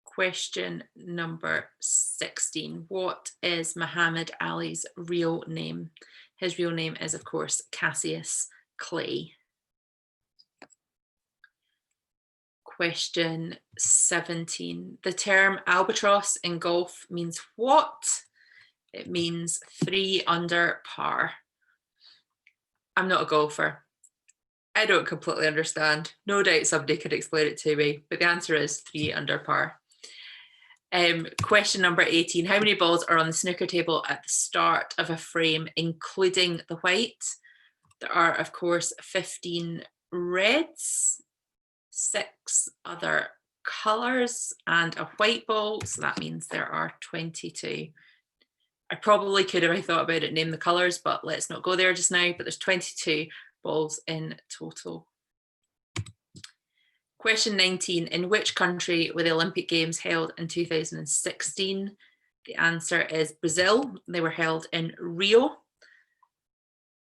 Question number 16. What is Muhammad Ali's real name? His real name is, of course, Cassius Clay. Question 17. The term albatross in golf means what? It means 3 under par. I'm not a golfer. I don't completely understand. No doubt somebody could explain it to me, but the answer is 3 under par. Question number 18. How many balls are on the snooker table at the start of a frame, including the white? There are, of course, 15 reds, 6 other colours, and a white ball. So that means there are 22. I probably could, if I thought about it, name the colours, but let's not go there just now. But there's 22 balls in total. Question 19. In which country were the Olympic Games held in 2016? The answer is Brazil. They were held in Rio.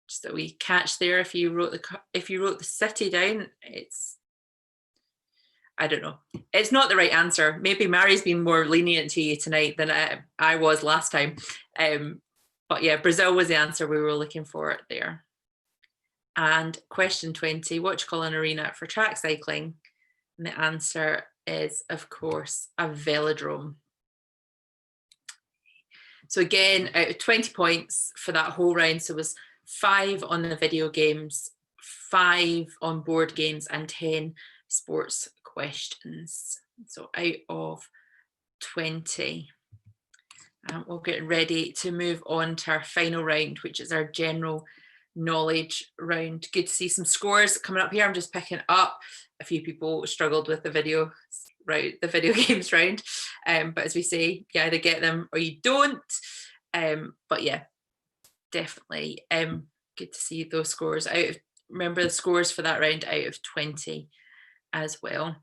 Just a wee catch there. If you wrote the city down, I don't know. It's not the right answer. Maybe Mary's been more lenient to you tonight than I was last time. But yeah, Brazil was the answer we were looking for there. And question 20. What do you call an arena for track cycling? And the answer is, of course, a velodrome. So again, out of 20 points for that whole round, so it was 5 on the video games, 5 on board games, and 10 sports questions. So out of 20. We'll get ready to move on to our final round, which is our general knowledge round. Good to see some scores coming up here. I'm just picking up. A few people struggled with the video games round, but as we say, you either get them or you don't. But yeah, definitely good to see those scores. Remember the scores for that round out of 20 as well.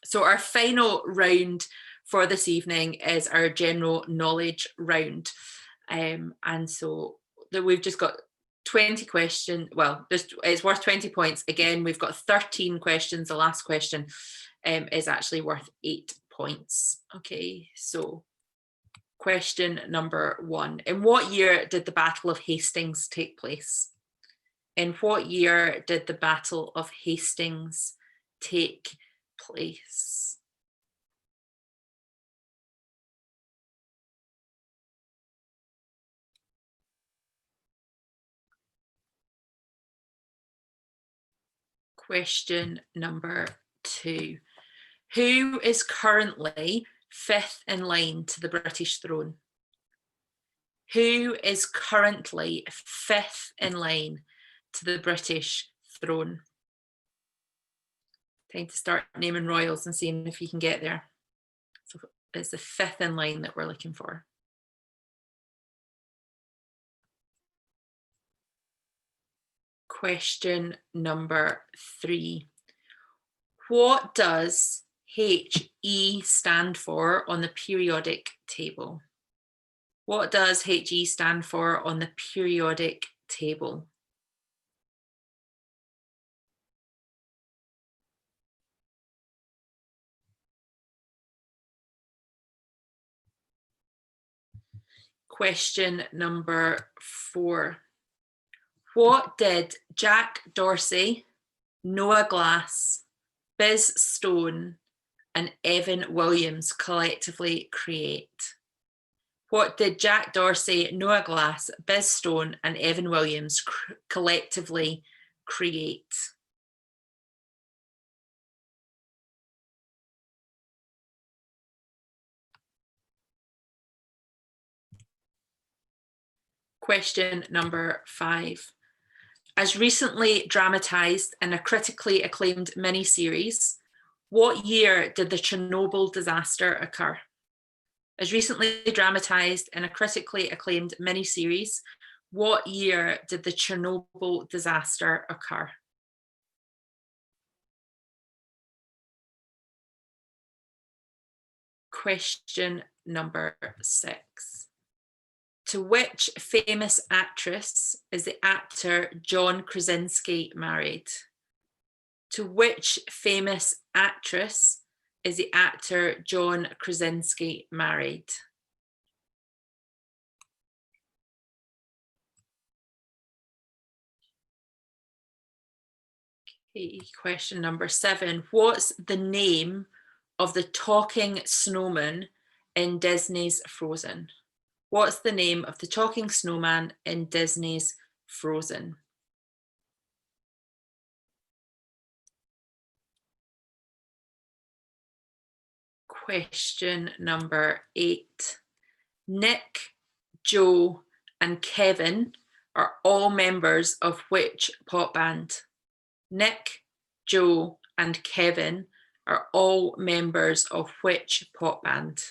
So our final round for this evening is our general knowledge round, and so we've just got 20 questions. Well, it's worth 20 points. Again, we've got 13 questions. The last question is actually worth 8 points. Okay, so Question number 1. In what year did the Battle of Hastings take place? In what year did the Battle of Hastings take place? Question number 2. Who is currently 5th in line to the British throne? Who is currently 5th in line to the British throne? Time to start naming royals and seeing if you can get there. So it's the 5th in line that we're looking for. Question number 3. What does HE stand for on the periodic table? What does HE stand for on the periodic table? Question number 4. What did Jack Dorsey, Noah Glass, Biz Stone, and Evan Williams collectively create? What did Jack Dorsey, Noah Glass, Biz Stone, and Evan Williams collectively create? Question number 5. As recently dramatised in a critically acclaimed miniseries, what year did the Chernobyl disaster occur? As recently dramatised in a critically acclaimed miniseries, what year did the Chernobyl disaster occur? Question number 6. To which famous actress is the actor John Krasinski married? To which famous actress is the actor John Krasinski married? Okay, question number 7. What's the name of the talking snowman in Disney's Frozen? What's the name of the talking snowman in Disney's Frozen? Question number 8. Nick, Joe, and Kevin are all members of which pop band? Nick, Joe, and Kevin are all members of which pop band?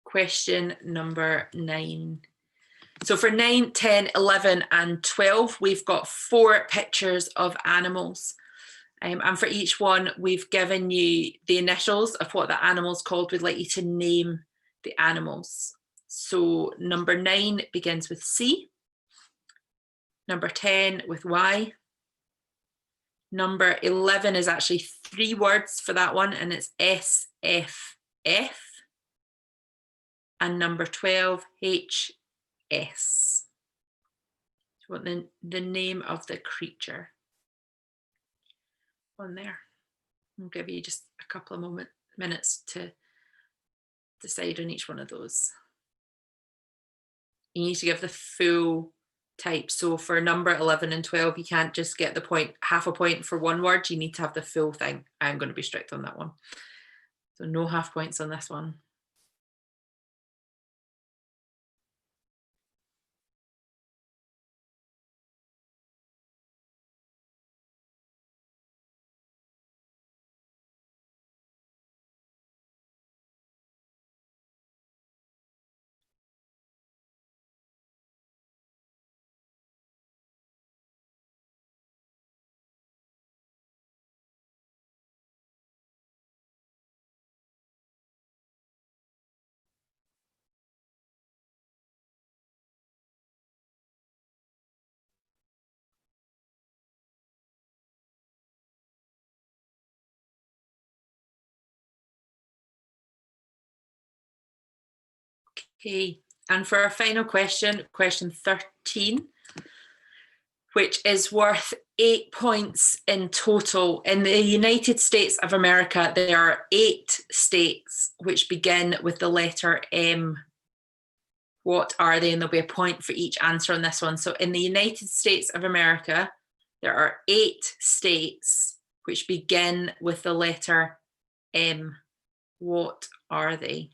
Question number 9. So for 9, 10, 11, and 12, we've got 4 pictures of animals. And for each one, we've given you the initials of what the animal's called. We'd like you to name the animals. So number 9 begins with C. Number 10 with Y. Number 11 is actually 3 words for that one, and it's SFF. And number 12, HS. You want the name of the creature on there. I'll give you just a couple of minutes to decide on each one of those. You need to give the full type. So for number 11 and 12, you can't just get the point, half a point for one word. You need to have the full thing. I'm going to be strict on that one. So no half points on this one. Okay, and for our final question, question 13, which is worth 8 points in total. In the United States of America, there are 8 states which begin with the letter M. What are they? And there'll be a point for each answer on this one. So in the United States of America, there are 8 states which begin with the letter M. What are they?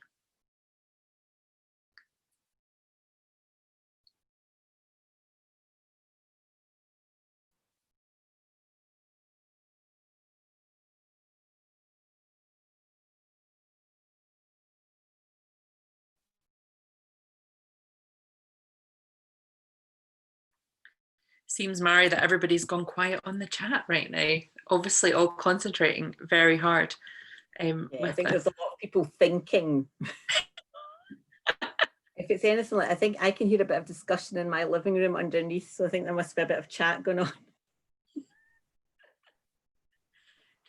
Seems, Mary, that everybody's gone quiet on the chat right now. Obviously all concentrating very hard. Yeah, I think there's a lot of people thinking. If it's anything like, I think I can hear a bit of discussion in my living room underneath, so I think there must be a bit of chat going on.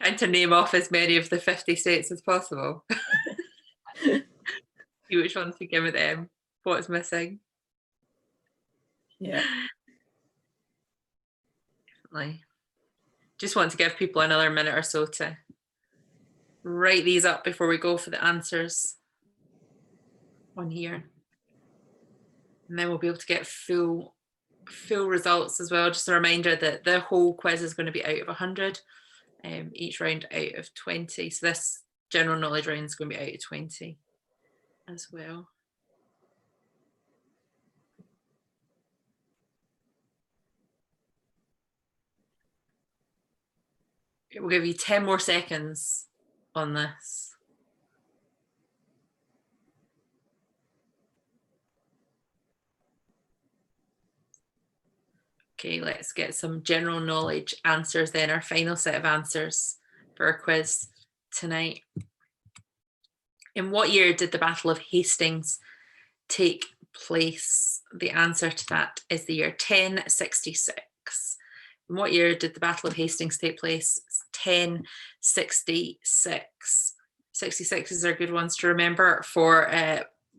Trying to name off as many of the 50 states as possible. See which ones to give it them, what's missing. Yeah. Definitely. Just want to give people another minute or so to write these up before we go for the answers on here. And then we'll be able to get full results as well. Just a reminder that the whole quiz is going to be out of 100, each round out of 20. So this general knowledge round is going to be out of 20 as well. We'll give you 10 more seconds on this. Okay, let's get some general knowledge answers then, our final set of answers for our quiz tonight. In what year did the Battle of Hastings take place? The answer to that is the year 1066. In what year did the Battle of Hastings take place? It's 1066. 66 is a good ones to remember for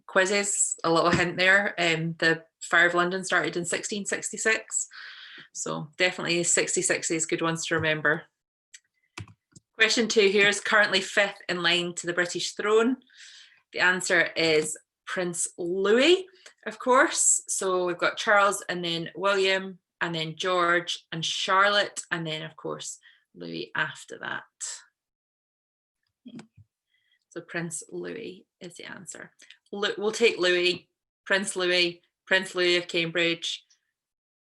quizzes. A little hint there. The Fire of London started in 1666. So definitely 66 is good ones to remember. Question 2 here is currently 5th in line to the British throne. The answer is Prince Louis, of course. So we've got Charles and then William and then George and Charlotte and then of course Louis after that. So Prince Louis is the answer. We'll take Louis, Prince Louis of Cambridge,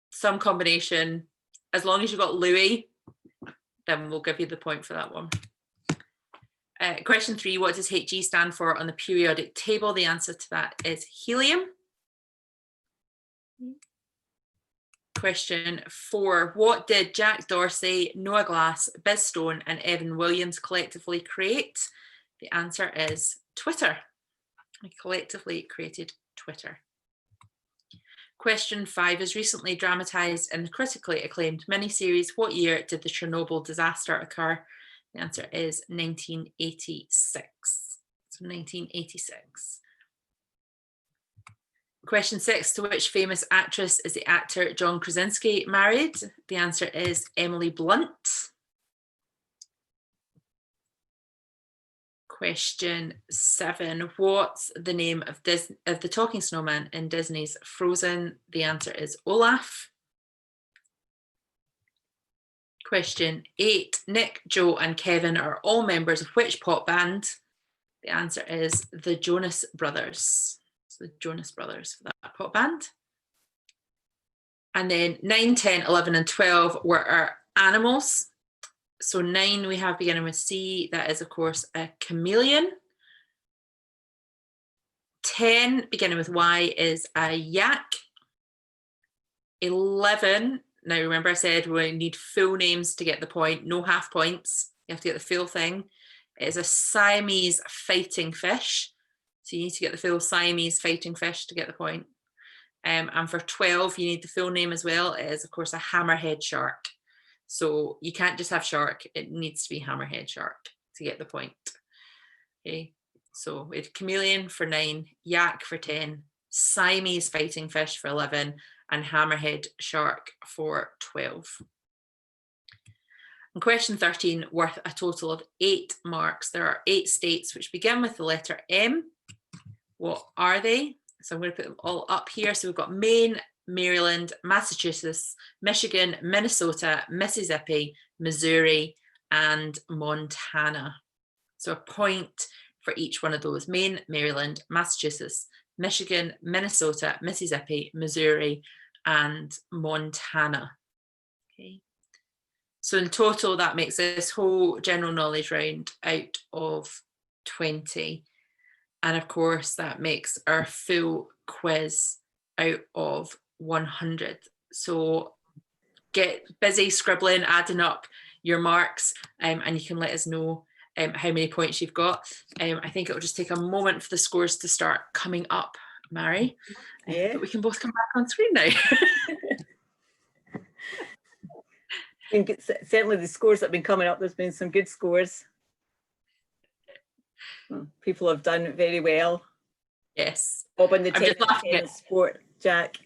some combination. As long as you've got Louis, then we'll give you the point for that one. Question 3, what does Hg stand for on the periodic table? The answer to that is helium. Question 4, what did Jack Dorsey, Noah Glass, Biz Stone and Evan Williams collectively create? The answer is Twitter. We collectively created Twitter. Question 5 is recently dramatised in the critically acclaimed miniseries. What year did the Chernobyl disaster occur? The answer is 1986. So 1986. Question 6, to which famous actress is the actor John Krasinski married? The answer is Emily Blunt. Question 7, what's the name of the talking snowman in Disney's Frozen? The answer is Olaf. Question 8, Nick, Joe and Kevin are all members of which pop band? The answer is the Jonas Brothers. So the Jonas Brothers for that pop band. And then 9, 10, 11 and 12 were our animals. So 9 we have beginning with C, that is of course a chameleon. 10 beginning with Y is a yak. 11, now remember I said we need full names to get the point, no half points, you have to get the full thing. It is a Siamese fighting fish. So you need to get the full Siamese fighting fish to get the point. And for 12, you need the full name as well. It is of course a hammerhead shark. So you can't just have shark, it needs to be hammerhead shark to get the point. Okay, so we had chameleon for 9, yak for 10, Siamese fighting fish for 11, and hammerhead shark for 12. And question 13, worth a total of 8 marks. There are 8 states which begin with the letter M. What are they? So I'm going to put them all up here. So we've got Maine, Maryland, Massachusetts, Michigan, Minnesota, Mississippi, Missouri, and Montana. So a point for each one of those: Maine, Maryland, Massachusetts, Michigan, Minnesota, Mississippi, Missouri, and Montana. Okay. So in total, that makes this whole general knowledge round out of 20. And of course, that makes our full quiz out of 100. So get busy scribbling, adding up your marks, and you can let us know how many points you've got. I think it will just take a moment for the scores to start coming up, Mary. Yeah. But we can both come back on screen now. Certainly the scores that have been coming up, there's been some good scores. People have done very well. Yes. Bob in the I'm just laughing at sport, Jack.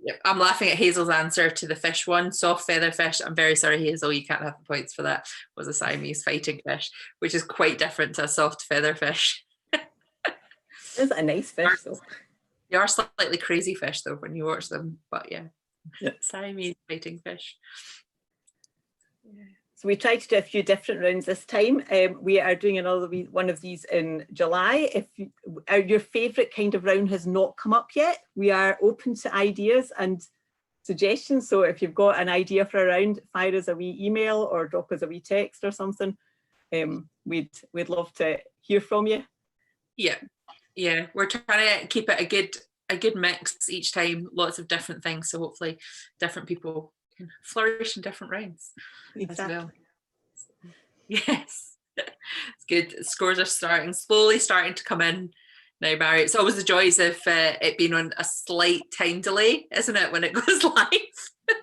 Yep. I'm laughing at Hazel's answer to the fish one, soft feather fish. I'm very sorry, Hazel, you can't have the points for that. Was a Siamese fighting fish, which is quite different to a soft feather fish. It's a nice fish though. They are slightly crazy fish though when you watch them, but yeah. Siamese fighting fish. Yeah. So we tried to do a few different rounds this time. We are doing another one of these in July. If your favourite kind of round has not come up yet, we are open to ideas and suggestions. So if you've got an idea for a round, fire us a wee email or drop us a wee text or something. We'd love to hear from you. Yeah, we're trying to keep it a good mix each time. Lots of different things, so hopefully different people can flourish in different rounds. Exactly. As well. Yes, it's good. Scores are slowly starting to come in now, Barry. It's always the joys of it being on a slight time delay, isn't it, when it goes live? So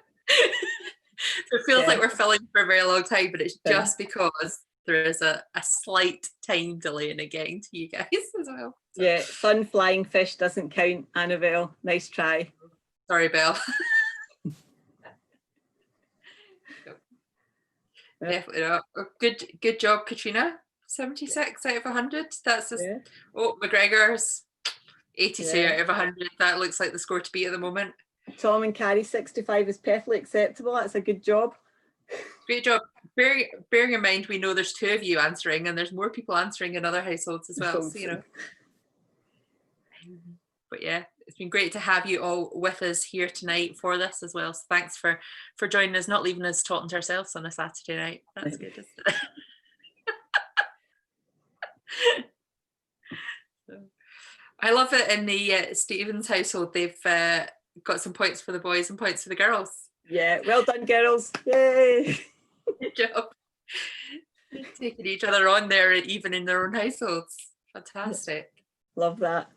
it feels like we're filling for a very long time, but it's just because there is a slight time delay in it getting to you guys as well. So. Yeah, fun flying fish doesn't count, Annabelle. Nice try. Sorry, Belle. Definitely not. Good job, Katrina. 76 out of 100. That's just, McGregor's 82 out of 100. That looks like the score to beat at the moment. Tom and Carrie 65 is perfectly acceptable. That's a good job. Great job. Bearing in mind, we know there's 2 of you answering, and there's more people answering in other households as well. So, you know. But yeah, it's been great to have you all with us here tonight for this as well. So thanks for joining us, not leaving us talking to ourselves on a Saturday night. That's good, isn't it? So, I love it in the Stevens household. They've got some points for the boys and points for the girls. Yeah, well done, girls. Yay. Good job. Taking each other on there, even in their own households. Fantastic. Love that.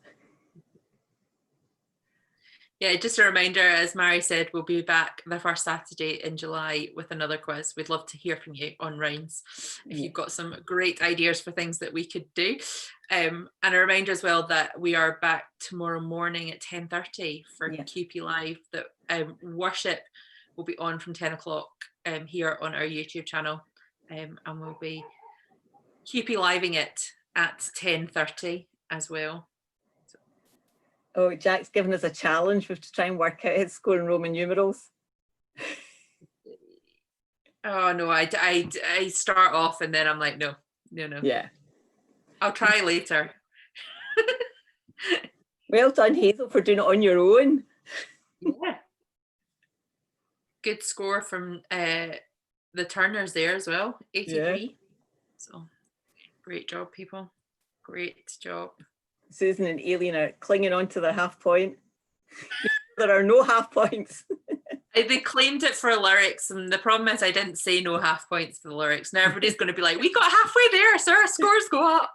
Yeah, just a reminder, as Mary said, we'll be back the first Saturday in July with another quiz. We'd love to hear from you on rounds. If you've got some great ideas for things that we could do. And a reminder as well that we are back tomorrow morning at 10:30 for QPLive. That worship will be on from 10 o'clock here on our YouTube channel. And we'll be QPLiving it at 10:30 as well. Oh, Jack's given us a challenge. We have to try and work out his score in Roman numerals. Oh no, I start off and then I'm like, no. Yeah. I'll try later. Well done, Hazel, for doing it on your own. Yeah. Good score from the Turners there as well, 83. Yeah. So great job, people. Great job. Susan and Aileen are clinging on to their half point. There are no half points. They claimed it for lyrics, and the problem is I didn't say no half points for the lyrics. Now everybody's going to be like, we got halfway there, so our scores go up.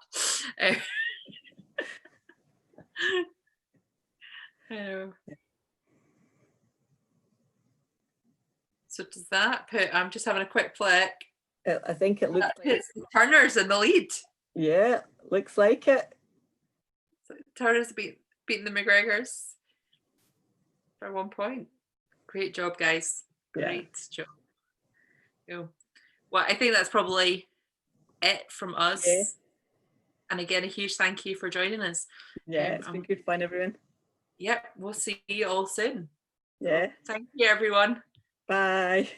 So does that put, I'm just having a quick flick. I think it looks like it's Turner's in the lead. Yeah, looks like it. So Turner's a bit beating the McGregors for 1 point. Great job, guys. Great job. Cool. Well, I think that's probably it from us. Yeah. And again, a huge thank you for joining us. Yeah, it's been good fun, everyone. Yep, we'll see you all soon. Yeah. So, thank you, everyone. Bye.